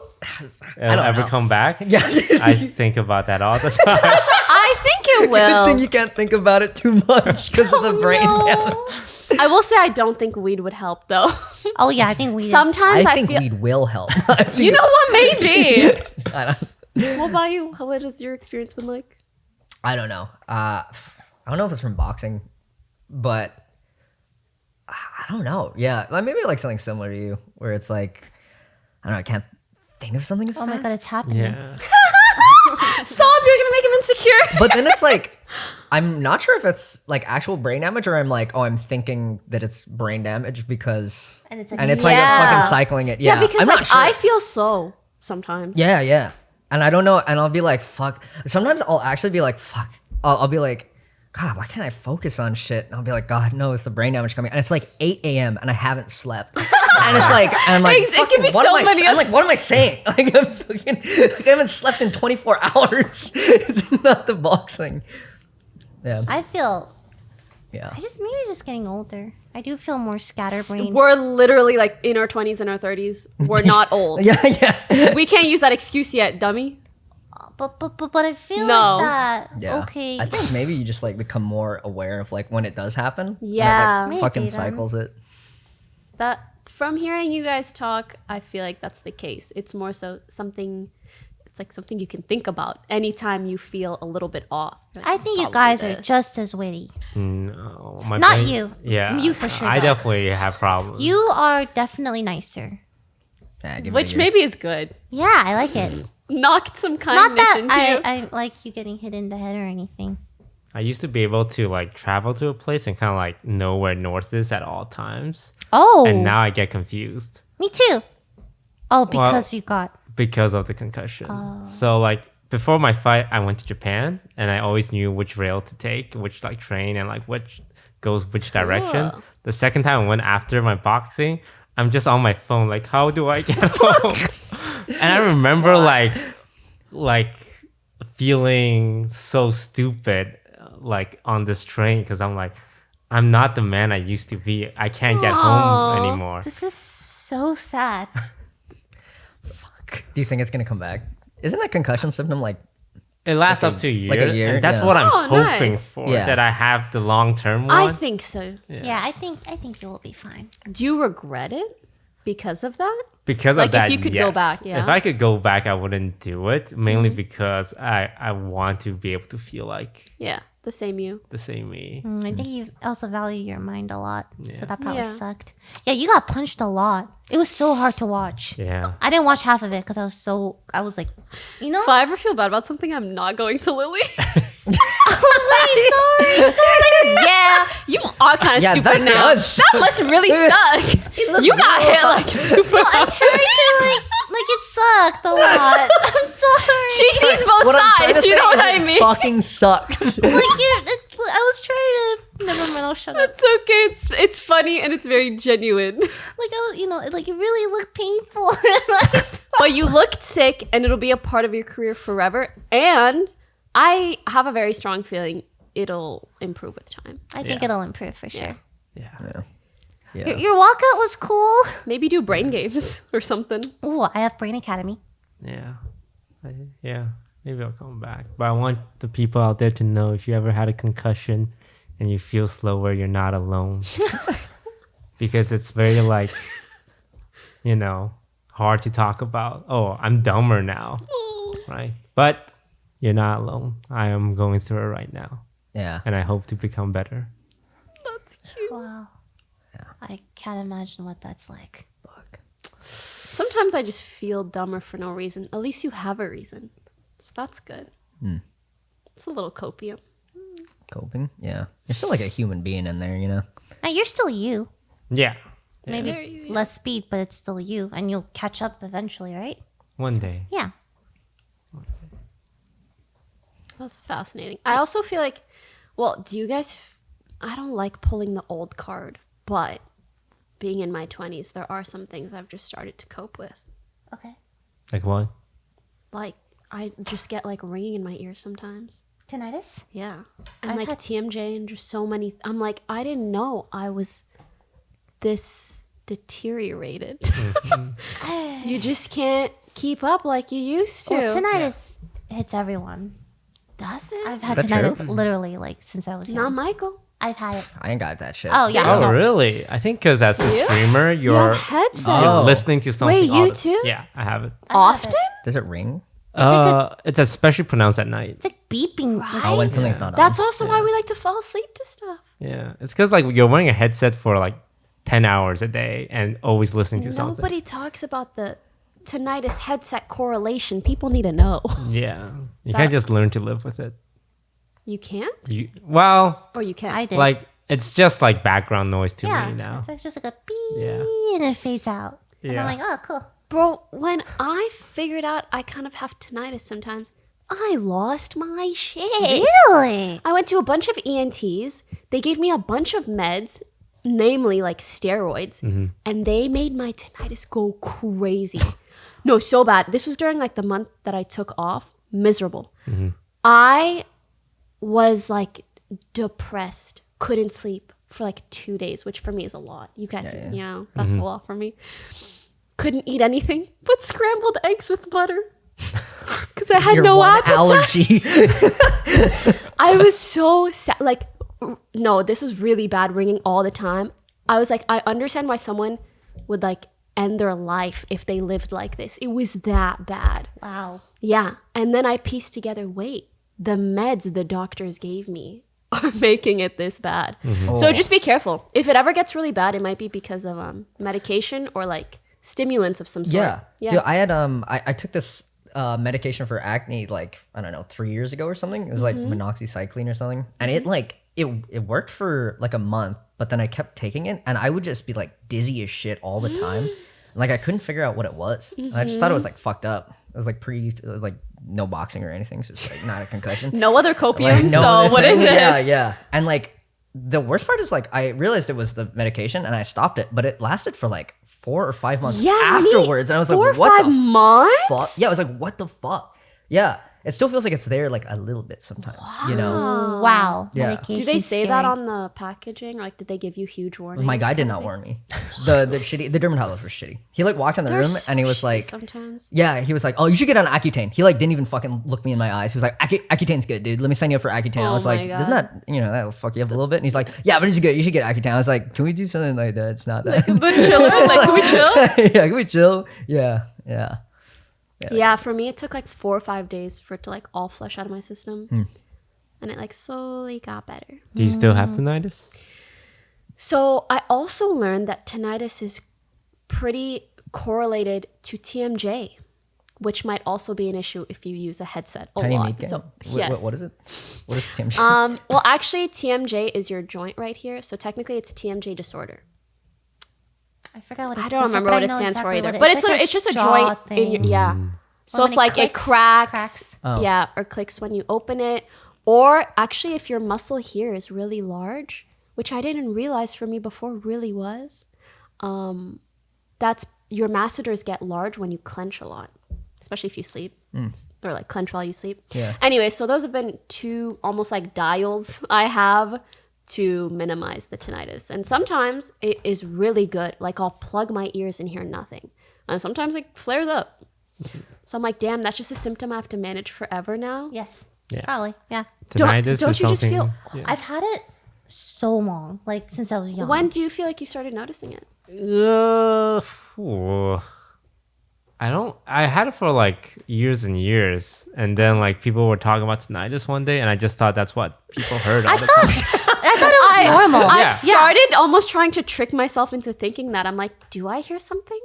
It'll don't ever know. come back? Yeah. I think about that all the time. I think it Good will. thing you can't think about it too much because of the brain damage. I will say I don't think weed would help though. Oh yeah, I think we Sometimes I I, think feel. weed will help. You know what? Maybe. I don't, What about you? What has your experience been like? I don't know. I don't know if it's from boxing, but I don't know. Yeah, maybe like something similar to you, where it's like, I don't know. I can't think of something as Oh my fast. god, it's happening. Yeah. Stop! You're gonna make him insecure. But then it's like, I'm not sure if it's like actual brain damage or I'm like, oh, I'm thinking that it's brain damage because, And it's like, like I'm Yeah. fucking cycling it. Yeah, Yeah, because I'm like not sure. I feel so sometimes. Yeah. And I don't know. And I'll be like, fuck. Sometimes I'll actually be like, fuck. I'll be like, God, why can't I focus on shit? And I'll be like, God, no, it's the brain damage coming. And it's like 8 a.m. and I haven't slept. And it's like, and I'm like, It can fucking, be what so am I? many I'm like, what am I saying? Like, I'm fucking, like, I haven't slept in 24 hours. It's not the boxing. Yeah. I feel Yeah. maybe just getting older. I do feel more scatterbrained. We're literally like in our 20s and our 30s. We're not old. Yeah. We can't use that excuse yet, dummy. But I feel No. like that. Yeah. Okay. I think maybe you just like become more aware of like when it does happen. and it, Yeah. like, Maybe fucking then. cycles it. That from hearing you guys talk, I feel like that's the case. It's more so something. It's like something you can think about anytime you feel a little bit off. Like, I it's think you probably guys are this. just as witty. No, my Not brain- you. Yeah, You for sure I don't. definitely have problems. You are definitely nicer. Yeah, give it a Which year. maybe is good. Yeah, I like it. Knocked some Not kindness that into you. I like you getting hit in the head or anything. I used to be able to like travel to a place and kind of like know where north is at all times, Oh, and now I get confused me too. Oh, because you got. because of the concussion. Oh. So like before my fight, I went to Japan, and I always knew which rail to take, which like train, and like which goes which direction. Cool. The second time I went after my boxing, I'm just on my phone like, how do I get home? And I remember like feeling so stupid like on this train because I'm like, I'm not the man I used to be. I can't get home Aw. anymore. This is so sad. Do you think it's gonna come back? Isn't a concussion symptom like? It lasts Like up to a year, like a year, and that's yeah. what I'm Oh, hoping nice. for. Yeah. That I have the long term one. I think so. Yeah, I think you will be fine. Do you regret it because of that? Because Like, of that, if you could go yes. back, yeah. If I could go back, I wouldn't do it. Mainly because I want to be able to feel like Yeah, the same you. the same me. I think you also value your mind a lot, so that probably Yeah. sucked. Yeah, you got punched a lot. It was so hard to watch. Yeah. I didn't watch half of it because I was like, you know. If I ever feel bad about something, I'm not going to Lily. Yeah, you are kind of Yeah, stupid that now. does. That must really suck. You got hit like super I hard. tried to like it sucked a lot. I'm sorry. She sees both What I'm trying to sides. You say know is what I it mean? fucking sucked. I was trying to. Never mind. I'll shut up. It's okay. It's funny and it's very genuine. Like I was, like it really looked painful. But you looked sick, and it'll be a part of your career forever. And I have a very strong feeling it'll improve with time. I think Yeah. it'll improve for sure. Yeah. Yeah. Your walkout was cool. Maybe do brain games or something. Ooh, I have Brain Academy. Yeah. Yeah. Maybe I'll come back. But I want the people out there to know if you ever had a concussion and you feel slower, you're not alone. Because it's very like, hard to talk about. Oh, I'm dumber now. Right? But you're not alone. I am going through it right now. Yeah. And I hope to become better. That's cute. Wow. I can't imagine what that's like. Sometimes I just feel dumber for no reason. At least you have a reason. So that's good. It's a little copium. Coping. Yeah. You're still like a human being in there, Now, you're still you. Yeah. Maybe There you- less speed, but it's still you, and you'll catch up eventually, right? One day. Yeah. That's fascinating. I also feel like, do you guys, I don't like pulling the old card, but being in my 20s, there are some things I've just started to cope with. Okay. Like what? Like, I just get like ringing in my ears sometimes. Tinnitus? Yeah. And I've like had- TMJ and just so many. I'm like, I didn't know I was this deteriorated. You just can't keep up like you used to. Well, tinnitus hits everyone. Does it? I've had Is that tinnitus true? literally like since I was Not young. Michael. I've had it. I ain't got that shit. Oh, yeah. Oh, no. really? I think because as a You? streamer, You you're, have headset. you're Oh. listening to something. Wait, all you the- too? Yeah, I have it. I have Often? it. Does it ring? It's especially pronounced at night. It's like beeping. Like, Oh, when something's not on. That's also why we like to fall asleep to stuff. Yeah, it's because like you're wearing a headset for like 10 hours a day and always listening to something. Nobody talks about the tinnitus headset correlation. People need to know. Yeah, you can't just learn to live with it. You can't? Or you can? I did. like it's just like background noise to yeah. me now. It's like just like a beep Yeah. and it fades out. And Yeah. I'm like, oh, cool. Bro, when I figured out I kind of have tinnitus sometimes, I lost my shit. Really? I went to a bunch of ENTs. They gave me a bunch of meds, namely like steroids, and they made my tinnitus go crazy. No, so bad. This was during like the month that I took off. Miserable. I was like depressed, couldn't sleep for like 2 days, which for me is a lot. You guys, that's a lot for me. Couldn't eat anything but scrambled eggs with butter because I had Your no one appetite. allergy. I was so sad. Like, no, this was really bad, ringing all the time. I was like, I understand why someone would like end their life if they lived like this. It was that bad. Wow. Yeah. And then I pieced together, wait, the meds the doctors gave me are making it this bad. So just be careful. If it ever gets really bad, it might be because of medication or like stimulants of some sort. Yeah. Dude, I had I took this medication for acne like, I don't know, 3 years ago or something. It was like minoxidil or something. And it like it worked for like a month, but then I kept taking it and I would just be like dizzy as shit all the time. Like I couldn't figure out what it was. I just thought it was like fucked up. It was like like no boxing or anything, so it's like not a concussion. No other copium. Like, no so other what is thing. it? Yeah. And like the worst part is like I realized it was the medication and I stopped it, but it lasted for like 4 or 5 months Yeah, afterwards. And I was like, 4 or what 5 the months? fuck? Yeah, I was like, what the fuck? Yeah. it still feels like it's there like a little bit sometimes. You know, Wow. Yeah. Medication Do they say that scary. on the packaging? Like, did they give you huge warnings? my guy did not kind of warn me. The dermatologist was shitty. He like walked in the thing? room They're and he was so like, shitty sometimes. yeah, he was like, oh, you should get on Accutane. He like didn't even fucking look me in my eyes. He was like, Accutane's good, dude. Let me sign you up for Accutane. I Oh was my like, God. doesn't that, that'll fuck you up a little bit? And he's like, yeah, but it's good. You should get Accutane. I was like, can we do something like that? It's not that. But chiller, like, can we chill? Yeah, can we chill? Yeah. Yeah, for me, it took like 4 or 5 days for it to like all flush out of my system. And it like slowly got better. Do you still have tinnitus? So I also learned that tinnitus is pretty correlated to TMJ, which might also be an issue if you use a headset a Tiny lot. meat gang? So yes. What is it? What is Tim? Well, actually, TMJ is your joint right here. So technically, it's TMJ disorder. I forgot what it I stands don't for, remember but what I it know stands for exactly either. what But it's like it's just a jaw joint in your, thing. yeah. So when if it like it cracks, Oh. yeah, or clicks when you open it, or actually if your muscle here is really large, which I didn't realize for me before really was, that's your masseters get large when you clench a lot, especially if you sleep or like clench while you sleep. Yeah. Anyway, so those have been 2 almost like dials I have to minimize the tinnitus. And sometimes it is really good. Like I'll plug my ears and hear nothing. And sometimes it flares up. So I'm like, damn, that's just a symptom I have to manage forever now. Yes. Yeah. Probably. Yeah. Tinnitus don't is you just something. feel- yeah. I've had it so long, like since I was young. When do you feel like you started noticing it? Phew. I had it for like years and years, and then like people were talking about tinnitus one day, and I just thought that's what people heard all the time. I thought it was normal. Yeah. I've started almost trying to trick myself into thinking that. I'm like, do I hear something?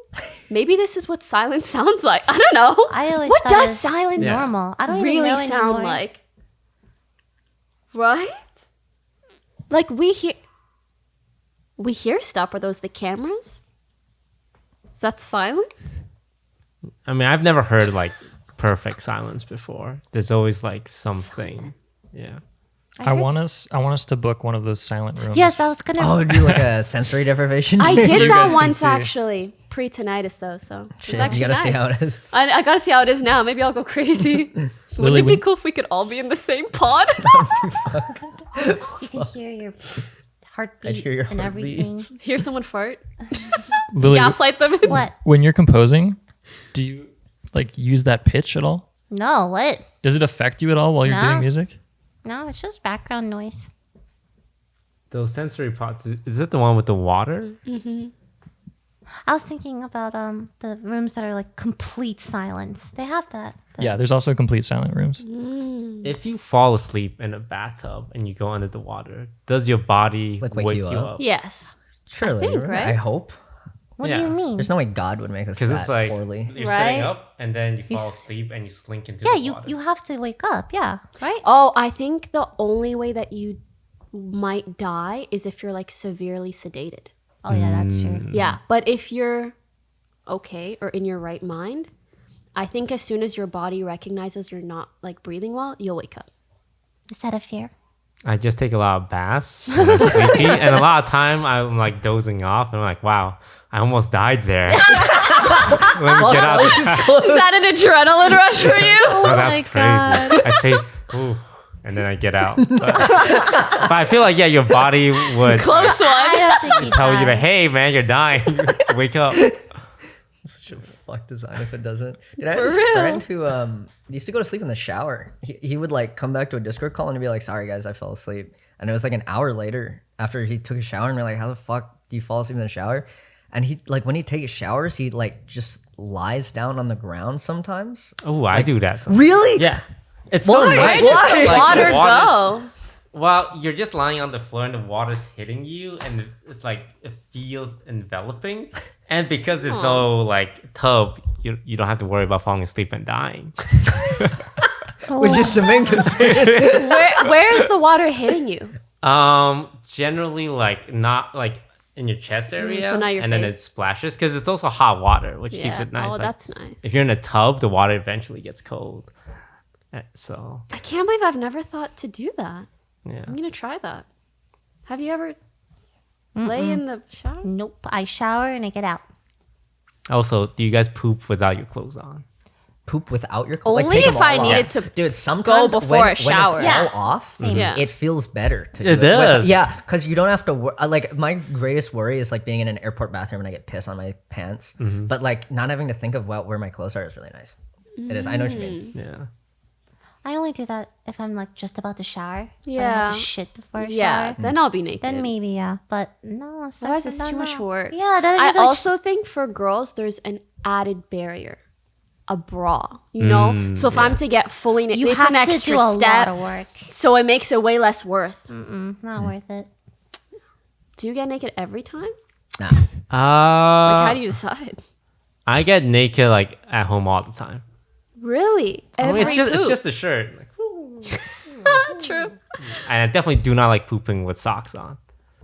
Maybe this is what silence sounds like. I don't know. I always what thought does it was silence Yeah. normal. I don't really even know sound anymore. like? Right? Like we hear stuff. Are those the cameras? Is that silence? I mean, I've never heard like perfect silence before. There's always like something. Yeah. I want us to book one of those silent rooms. Yes, I was gonna. Oh, do like a sensory deprivation. I You did guys that can once see. actually, pre-tinnitus though. So it's Shit, actually you gotta see nice. how it is. I gotta see how it is now. Maybe I'll go crazy. Wouldn't Lily, it be when- cool if we could all be in the same pod? You can hear your heartbeat I'd hear your and everything. heartbeats. Hear someone fart? Lily, Gaslight them? What? when you're composing, do you like use that pitch at all? No, what? Does it affect you at all while you're No. doing music? No, it's just background noise. Those sensory pots, is it the one with the water? I was thinking about the rooms that are like complete silence. They have that. Yeah, there's also complete silent rooms. If you fall asleep in a bathtub and you go under the water, does your body Like wake you up? Yes. Surely, think, right? I hope. What Yeah. do you mean? There's no way God would make us Because that it's like poorly. you're Right? sitting up and then you fall s- asleep and you slink into Yeah, the you water. you have to wake up. Yeah, right. Oh, I think the only way that you might die is if you're like severely sedated. Oh yeah, that's true. Yeah. But if you're okay or in your right mind, I think as soon as your body recognizes you're not like breathing well, you'll wake up. Is that a fear? I just take a lot of baths and I'm sleepy, and a lot of time I'm like dozing off and I'm like, wow, I almost died there. Let me get out. Is that an adrenaline rush for you? Oh, that's crazy. I say, ooh, and then I get out. But I feel like, yeah, your body would Close one. I don't think you tell you die. that, hey, man, you're dying. Wake up. Such a fuck design if it doesn't. Dude, I had For this real. friend who used to go to sleep in the shower. He would like come back to a Discord call and be like, "Sorry guys, I fell asleep." And it was like an hour later after he took a shower, and we're like, "How the fuck do you fall asleep in the shower?" And he like when he takes showers, he like just lies down on the ground sometimes. Oh, I do that. sometimes. Really? Yeah. It's Why? so Where nice. does the Like, water water's- go? Well, you're just lying on the floor and the water's hitting you, and it's like it feels enveloping. And because there's no like tub, you don't have to worry about falling asleep and dying. Which is the main concern. Where is the water hitting you? Generally like not like in your chest area, so not your and then face. it splashes because it's also hot water, which keeps Yeah. it nice. Oh, Like, that's nice. if you're in a tub, the water eventually gets cold. So I can't believe I've never thought to do that. yeah. I'm gonna try that. Have you ever lay in the shower? Nope. I shower and I get out. Also, do you guys poop without your clothes on? poop without your clothes. Only take them if I all needed off. to Dude, sometimes before when a shower. it's all Yeah. off, Yeah. it feels better to It do it. does. Yeah, because you don't have to like my greatest worry is like being in an airport bathroom and I get piss on my pants. But like not having to think of where my clothes are is really nice. It is. I know what you mean. Yeah. I only do that if I'm like just about to shower. But I Yeah. have to shit before a Yeah, shower. then I'll be naked. Then maybe, yeah. But no, aside Otherwise, from it's that, too much no. work. Yeah, that, I that's also think for girls, there's an added barrier, a bra. You know, so if I'm to get fully naked, you it's have an to extra do a step. lot of work. So it makes it way less worth. Not worth it. Do you get naked every time? Nah. Like, how Uh, do you decide? I get naked like at home all the time. Really? I mean, Every it's poop? just a shirt. Like, True. and I definitely do not like pooping with socks on.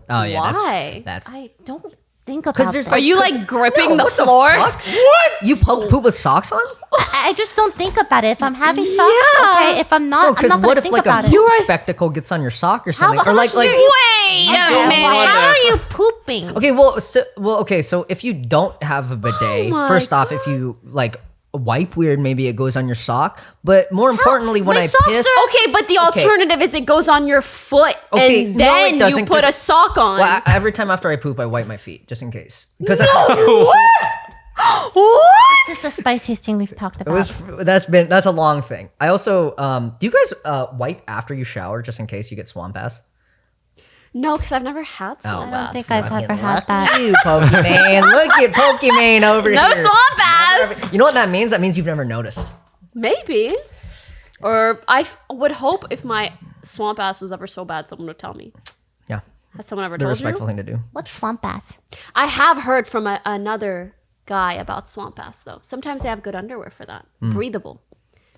Oh yeah. Why? That's I don't think about because there's. that. Are you like gripping the what the floor? fuck? What? You poop with socks on? I just don't think about it. If I'm having socks, Yeah. okay. If I'm No, not, I'm because not what gonna if think like about a it. poop spectacle gets on your sock or something? how Or like much do Wait a Okay, minute. how are you pooping? Okay, okay. So if you don't have a bidet, my first off, if you like wipe weird, maybe it goes on your sock. But more importantly, when My I socks piss, are- Okay, but the alternative is it goes on your foot Okay, and no, it then doesn't, you put 'cause- a sock on. well, every time after I poop, I wipe my feet just in case. Because that's how What? This is the spiciest thing we've talked about. that's a long thing. I also do you guys wipe after you shower just in case you get swamp ass? No, because I've never had swamp I don't ass. think I've ever had that. You Pokimane, look at Pokimane over No here. swamp ass. You know what that means? That means you've never noticed. Maybe. Or I would hope if my swamp ass was ever so bad, someone would tell me. Yeah, Has someone ever the told respectful you? thing to do. What's swamp ass? I have heard from another guy about swamp ass though. Sometimes they have good underwear for that. Breathable.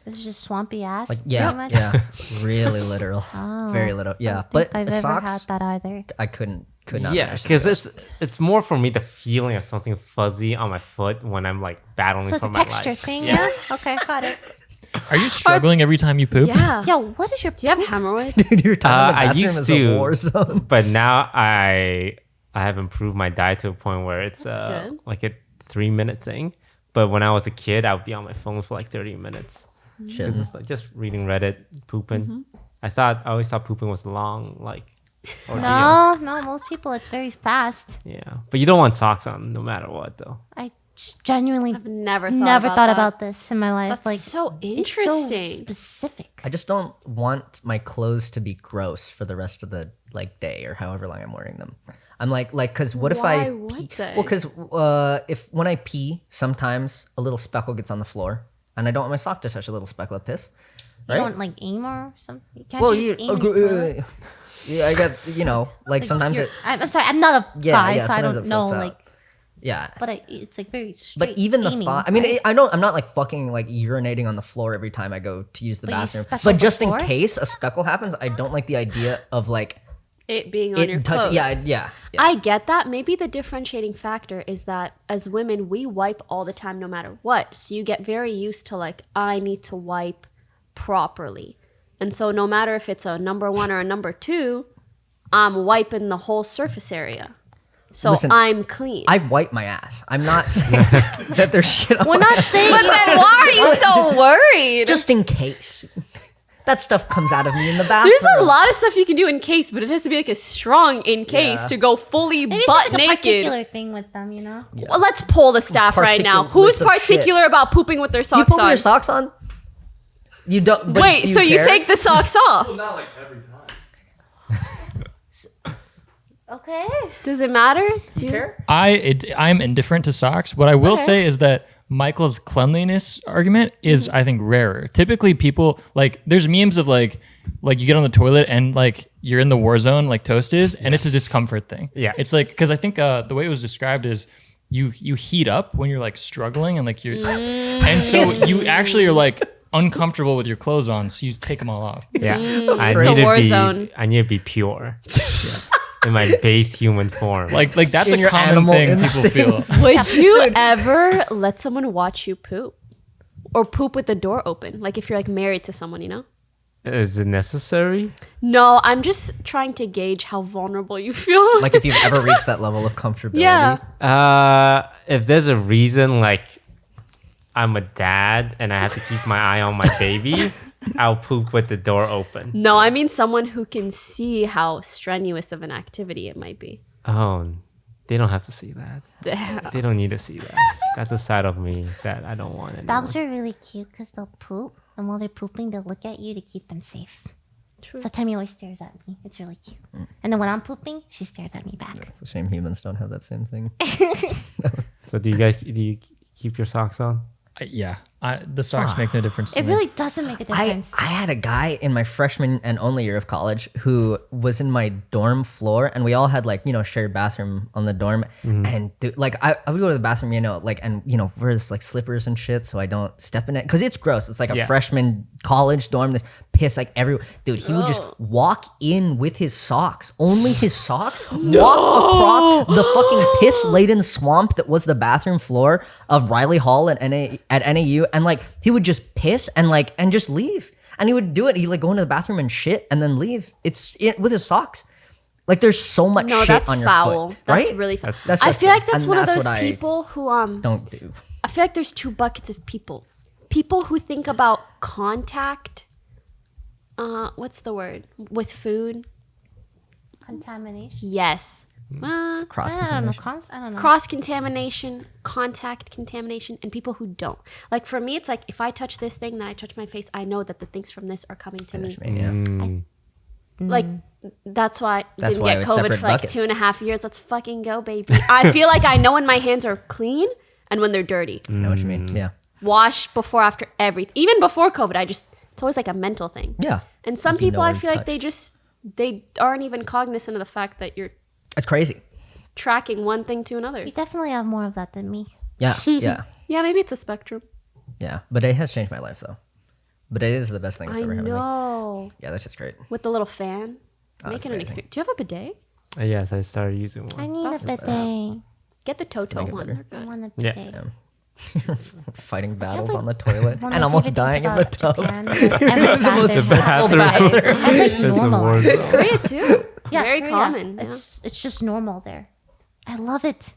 This is just swampy ass. Yeah, pretty much? yeah, really literal, very little. I Yeah, don't but think I've socks, ever had that either. I could not. Yeah, manage because those. it's more for me the feeling of something fuzzy on my foot when I'm like battling So it's for a my texture life. thing, yeah? Okay, got it. Are you struggling every time you poop? Yeah. Yo, what is your Do you have hemorrhoids? Dude, your time in the I bathroom used is to, a war zone. but now I have improved my diet to a point where it's good. like a 3-minute thing. But when I was a kid, I would be on my phone for like 30 minutes. Shit. It's just like just reading Reddit, pooping. I always thought pooping was long, like ordeal. No, most people, it's very fast. Yeah, but you don't want socks on no matter what, though. I just genuinely I've never thought that. about this in my life. That's like, so it's so interesting. specific. I just don't want my clothes to be gross for the rest of the like day or however long I'm wearing them. I'm like, because what if Why I would pee? they? Well, because if when I pee, sometimes a little speckle gets on the floor, and I don't want my sock to touch a little speckle of piss. You Right? don't like aim or something? You can't Well, just you, aim and throw? yeah, I got like sometimes You're- it, I'm sorry, I'm not a Yeah, guy, yeah, so I sometimes don't it know. flips out. Like, yeah. but it's like very straight. But even the aiming, thought, I mean, right? I'm not like fucking like urinating on the floor every time I go to use the But you bathroom. speckle But just in before? case a speckle happens, I don't like the idea of like It being on your it touch. clothes. Yeah. I get that. Maybe the differentiating factor is that as women, we wipe all the time no matter what. So you get very used to like, I need to wipe properly. And so no matter if it's a number 1 or a number 2, I'm wiping the whole surface area. So Listen, I'm clean. I wipe my ass. I'm not saying that there's shit on We're my not saying but then why are you so worried? just in case. That stuff comes out of me in the bathroom. There's a lot of stuff you can do in case, but it has to be like a strong in case Yeah. to go fully maybe it's butt just like a naked. particular thing with them, you know? Well, let's poll the staff right now. Particulates Who's of shit. particular about pooping with their You socks pull on? your socks on? You don't. But Wait, do so you care? take the socks off? Not like every time. Okay. Does it matter? Do you care? I'm indifferent to socks. What I will say is that Michael's cleanliness argument is, I think, rarer. Typically, people like there's memes of like you get on the toilet and like you're in the war zone, like Toast is, and it's a discomfort thing. Yeah. It's like because I think the way it was described is you heat up when you're like struggling and like you're, and so you actually are like uncomfortable with your clothes on, so you take them all off. Yeah, It's a war zone. I need to be pure in my base human form. Like that's In a your common animal thing instinct. people feel. Would you ever let someone watch you poop? Or poop with the door open? Like if you're like married to someone, you know? Is it necessary? No, I'm just trying to gauge how vulnerable you feel. Like if you've ever reached that level of comfortability. yeah. If there's a reason, like I'm a dad and I have to keep my eye on my baby, I'll poop with the door open. No, I mean someone who can see how strenuous of an activity it might be. Oh, they don't have to see that. They don't need to see that. That's a side of me that I don't want anymore. Dogs are really cute because they'll poop, and while they're pooping, they'll look at you to keep them safe. True. So Tammy always stares at me. It's really cute. And then when I'm pooping, she stares at me back. It's a shame humans don't have that same thing. So do you keep your socks on? Yeah, the socks make no difference to It me. really doesn't make a difference. I had a guy in my freshman and only year of college who was in my dorm floor, and we all had like, shared bathroom on the dorm. And dude, like I would go to the bathroom, and wear this like slippers and shit so I don't step in it because it's gross. It's like a freshman college dorm. There's piss like everywhere. Dude, he would just walk in with his socks, only his socks, walk across the fucking piss laden swamp that was the bathroom floor of Riley Hall at NAU, and like he would just piss and just leave, and he would do it. He'd like go into the bathroom and shit and then leave. With his socks. Like there's so much No, shit that's on your foul. foot, That's right? really foul. That's I feel like disgusting. that's And one of that's those what I people who don't do. I feel like there's two buckets of people. People who think about contact. What's the word with food? Contamination. Yes. Cross I don't know. contamination. I don't know. Cross contamination, contact contamination, and people who don't. Like for me, it's like if I touch this thing, then I touch my face. I know that the things from this are coming to me. Yeah. Like that's why I That's didn't why get it's COVID separate for like buckets. 2.5 years. Let's fucking go, baby. I feel like I know when my hands are clean and when they're dirty. I know what you mean. Yeah. Wash before, after everything. Even before COVID, it's always like a mental thing. Yeah. And some Like you people, know I when feel like touched. they aren't even cognizant of the fact that you're It's crazy. tracking one thing to another. You definitely have more of that than me. Yeah. Yeah. Yeah, maybe it's a spectrum. Yeah. Bidet has changed my life though. Bidet is the best thing that's I ever happened to me. know. Yeah, that's just great. With the little fan. that's Make it an amazing. experience. Do you have a bidet? Yes, I started using I one. need That's a just bidet. Get the Toto make it one. better. They're I good. want a Yeah. bidet. Fighting battles believe- on the toilet One of and my almost favorite dying things in the about tub. Japan is every The most bathroom has stressful a bidet. bathroom. That's like It's a normal. war zone. Korea too. Yeah, Very Korea. common. Yeah. It's just normal there. I love it.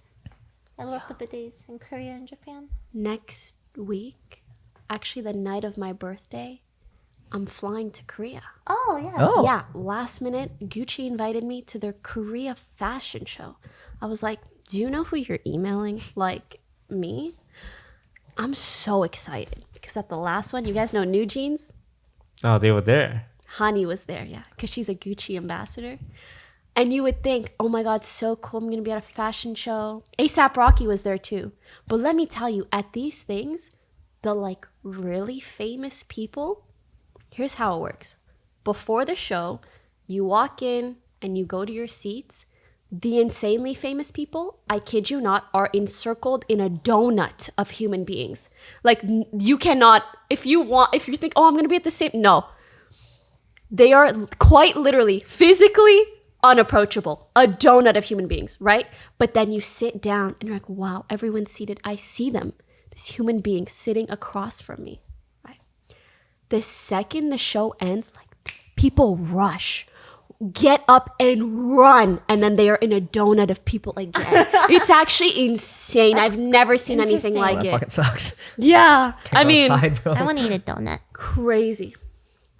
I love the bidets in Korea and Japan. Next week, actually the night of my birthday, I'm flying to Korea. Oh yeah. Oh. Yeah, last minute, Gucci invited me to their Korea fashion show. I was like, do you know who you're emailing? Like, me? I'm so excited because at the last one, you guys know New Jeans? Oh, they were there. Hani was there, yeah, because she's a Gucci ambassador. And you would think, oh my God, so cool. I'm going to be at a fashion show. ASAP Rocky was there too. But let me tell you, at these things, the like really famous people, here's how it works. Before the show, you walk in and you go to your seats. The insanely famous people, I kid you not, are encircled in a donut of human beings. Like you cannot, if you think, oh, I'm going to be at the same, no. They are quite literally, physically unapproachable. A donut of human beings, right? But then you sit down and you're like, wow, everyone's seated. I see them. This human being sitting across from me, right? The second the show ends, like people rush, get up and run, and then they are in a donut of people again. It's actually insane. I've never seen anything interesting. like That it. fucking sucks. Yeah, I Go mean, outside, bro. I want to eat a donut. crazy.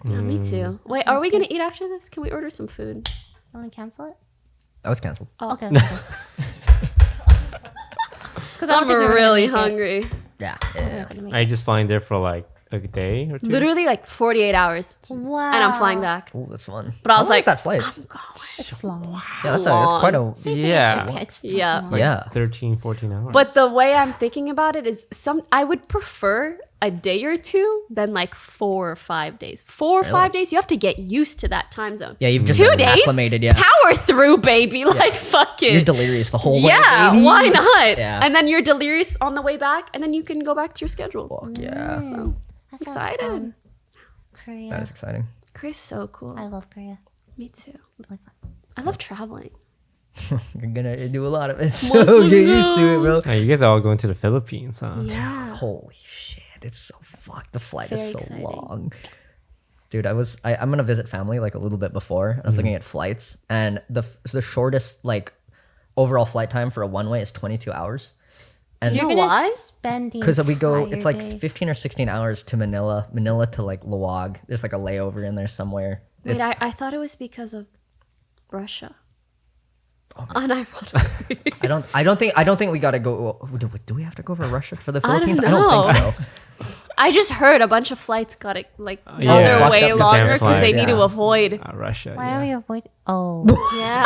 Yeah, me too. Wait, are we gonna eat after this? Can we order some food? You want to cancel it? That was canceled. Okay. Because I'm really hungry. Yeah. Are you just flying there for like a day or two? Literally like 48 hours, Wow. and I'm flying back. Oh, that's fun. But I How was long like, is that flight? I'm going. It's long. Yeah, that's quite a. Yeah. It's Yeah. long. Yeah. 13, 14 hours. But the way I'm thinking about it is I would prefer a day or two than like 4 or 5 days. 4 or 5 days, you have to get used to that time zone. Yeah, you've just 2 been days, acclimated. Yeah. power through, baby. Like fucking. You're delirious the whole way. Yeah, baby. why not? Yeah. And then you're delirious on the way back, and then you can go back to your schedule. Fuck yeah. That sounds Excited. fun. Korea. That is exciting. Chris, so cool. I love Korea. Me too. Like, I love traveling. You're gonna do a lot of it, so get used to it, bro. Oh, you guys are all going to the Philippines, huh? Yeah. Holy shit, it's so fucked. The flight Very is so exciting. long. Dude, I'm gonna visit family like a little bit before. I was looking at flights, and the shortest like overall flight time for a one way is 22 hours. And you know You're gonna why? spend the because we go, entire it's like day. 15 or 16 hours to Manila to like WOAH. There's like a layover in there somewhere. Wait, It's, I thought it was because of Russia. Oh Unironically. I don't think we gotta go. Do we have to go over Russia for the I don't Philippines? I don't think know. so. I just heard a bunch of flights got it like Yeah, on their fucked way up 'cause they longer have because they flights, need to yeah. avoid. Russia. Why yeah. are we avoiding? Oh, Yeah,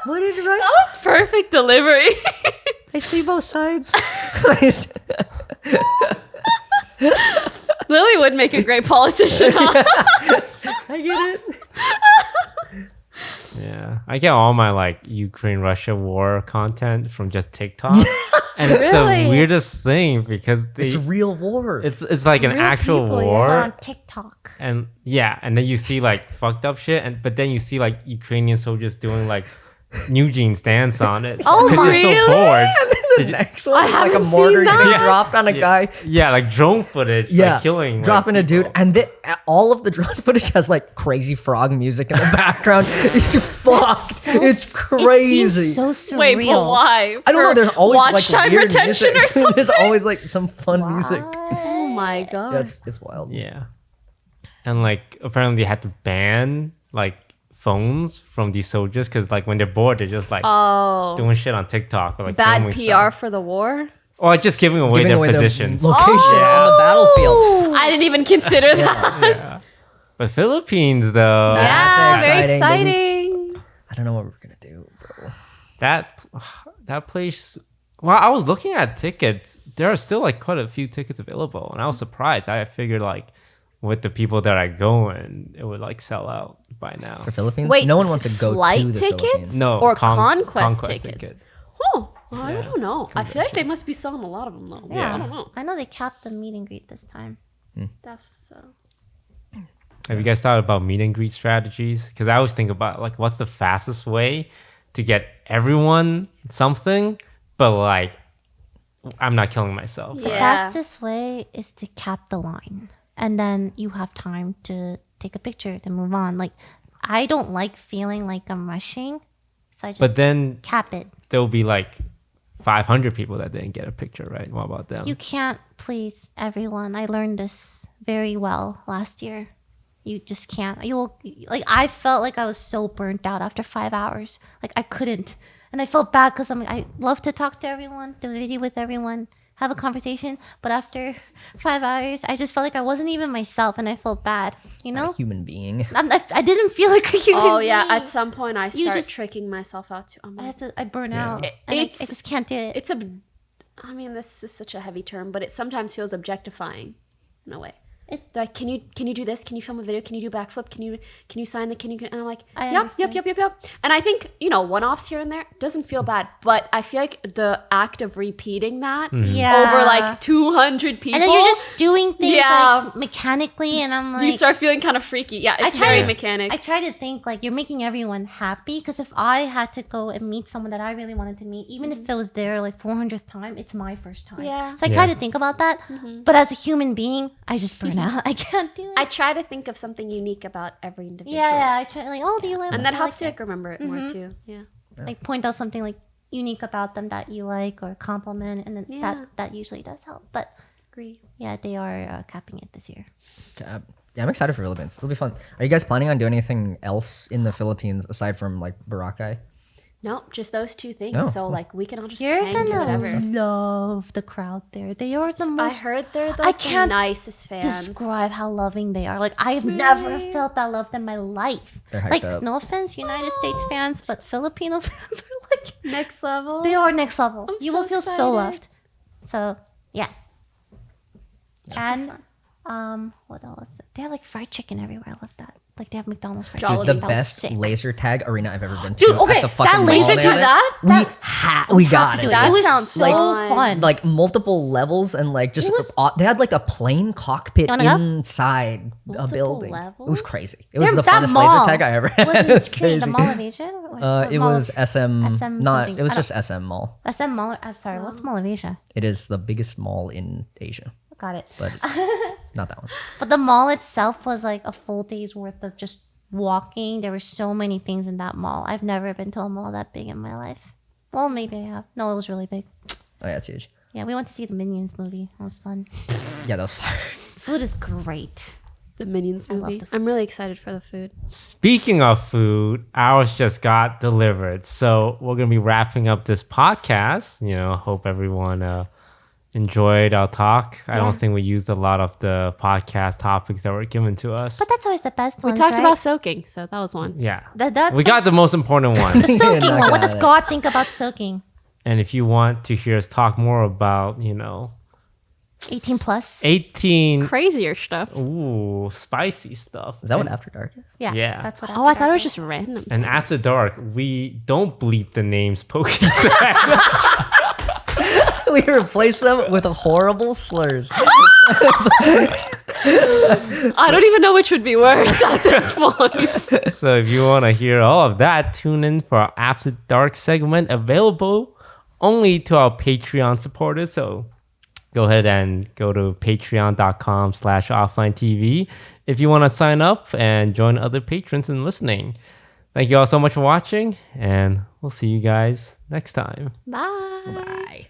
What did that was perfect delivery. I see both sides. Lily would make a great politician. Huh? I get it. Yeah, I get all my like Ukraine-Russia war content from just TikTok, and it's Really? the weirdest thing because It's real war. it's like an Real actual people, yeah. war, on TikTok. and and then you see like fucked up shit, but then you see like Ukrainian soldiers doing like New Jeans dance on it Oh, they're so really? bored. the next one is like a haven't mortar seen getting that. dropped on a guy. Yeah, like drone footage, Yeah, like killing, like, dropping a dude, people. and all of the drone footage has like crazy frog music in the background. It's it's crazy. It seems so surreal. Wait, but why? I don't know. For There's always watch like time weird retention music. or something. There's always like some fun music. Oh my god. Yeah, it's wild. Yeah. And like apparently they had to ban like phones from these soldiers because like when they're bored they're just like doing shit on TikTok or like Bad filming PR stuff. for the war. Or just giving away their positions. location on the battlefield. I didn't even consider that. Yeah. But Philippines though, Yeah, That's very exciting, exciting. I don't know what we're gonna do, bro. that place. Well, I was looking at tickets. There are still like quite a few tickets available, and I was surprised. I figured like with the people that are going, it would like sell out by now. For Philippines, Wait, no one wants to go flight to the tickets? Philippines. No, Or Conquest tickets. ticket. Oh, well, I don't know. I feel like they must be selling a lot of them though. Yeah. I don't know. I know they capped the meet and greet this time. That's what's up. Have you guys thought about meet and greet strategies? Because I always think about like what's the fastest way to get everyone something, but like I'm not killing myself. The Yeah. fastest way is to cap the line, and then you have time to take a picture to move on. Like, I don't like feeling like I'm rushing, so I just But then cap it. there will be like 500 people that didn't get a picture, right? What about them? You can't please everyone. I learned this very well last year. You just can't. You will like. I felt like I was so burnt out after 5 hours. Like I couldn't, and I felt bad because I love to talk to everyone, do a video with everyone, have a conversation. But after 5 hours, I just felt like I wasn't even myself, and I felt bad. You Not know, a human being. I didn't feel like a human. Oh yeah, being. at some point I You start just- tricking myself out too. I'm like, I burn out. It- And I it's- just can't do it. it's a. I mean, this is such a heavy term, but it sometimes feels objectifying, in a way. They're like, can you do this? Can you film a video? Can you do backflip? Can you sign the? And I'm like, I yep. understand. And I think one-offs here and there doesn't feel bad, but I feel like the act of repeating that Yeah. over like 200 people, and then you're just doing things Yeah. like mechanically, and I'm like, you start feeling kind of freaky. Yeah, it's try very to- mechanic. I try to think like you're making everyone happy, because if I had to go and meet someone that I really wanted to meet, even if it was their like 400th time, it's my first time. Yeah. So I try to think about that. But as a human being, I just burn out. I can't do it. I try to think of something unique about every individual. yeah, I try like, oh, do you like? And that I helps you like like remember it more too. Yeah. like point out something like unique about them that you like, or compliment, and then Yeah. that usually does help. But Agree. yeah, they are capping it this year. Yeah, I'm excited for Philippines. It'll be fun. Are you guys planning on doing anything else in the Philippines aside from like Boracay? No, just those two things. Oh, So cool. like we can all just You're hang do gonna whatever. love the crowd there. They are the I most. heard they're I the can't nicest fans. describe how loving they are. Like I've never felt that love in my life. They're hyped Like up. no offense, United States fans, but Filipino fans are like Next level. they are next level. You so will feel so excited. loved. So yeah. And what else? They have like fried chicken everywhere. I love that. Like they have McDonald's fried Jolly. chicken. The That was best sick. laser tag arena I've ever been to. Dude, okay, at the fucking that mall laser they do have it. that? We have got to it. do it. That It was sounds so fun. fun. Like multiple levels and like just they had like a plane cockpit You wanna go? inside a Multiple building. It levels? was crazy. It was There- the that funnest mall laser tag I ever had. was It was insane. crazy. The Mall of Asia? It was SM, SM not. something. It was I just SM Mall. SM Mall. I'm sorry. What's Mall of Asia? It is the biggest mall in Asia, Got it. but not that one. But the mall itself was like a full day's worth of just walking. There were so many things in that mall. I've never been to a mall that big in my life. Well, maybe I have. No, it was really big. Oh yeah, it's huge. Yeah, we went to see the Minions movie. It was fun. Yeah, that was fire. Food is great. The Minions I love movie. the food. I'm really excited for the food. Speaking of food, ours just got delivered. So we're going to be wrapping up this podcast. You know, hope everyone enjoyed our talk. I don't think we used a lot of the podcast topics that were given to us. But that's always the best We one. talked about soaking, so that was one. Yeah. That's We got the most important one. the soaking Knock one. What it does out. God think about soaking? And if you want to hear us talk more about, you know, 18 plus. 18, Crazier stuff. ooh, spicy stuff. Is that what After Dark is? Yeah, Yeah. that's what. Oh, I thought it was just random. And things. after dark, we don't bleep the names Poki said. We replace them with horrible slurs. I don't even know which would be worse at this point. So if you want to hear all of that, tune in for our After Dark segment available only to our Patreon supporters. So go ahead and go to patreon.com/OfflineTV if you want to sign up and join other patrons in listening. Thank you all so much for watching, and we'll see you guys next time. Bye. Bye.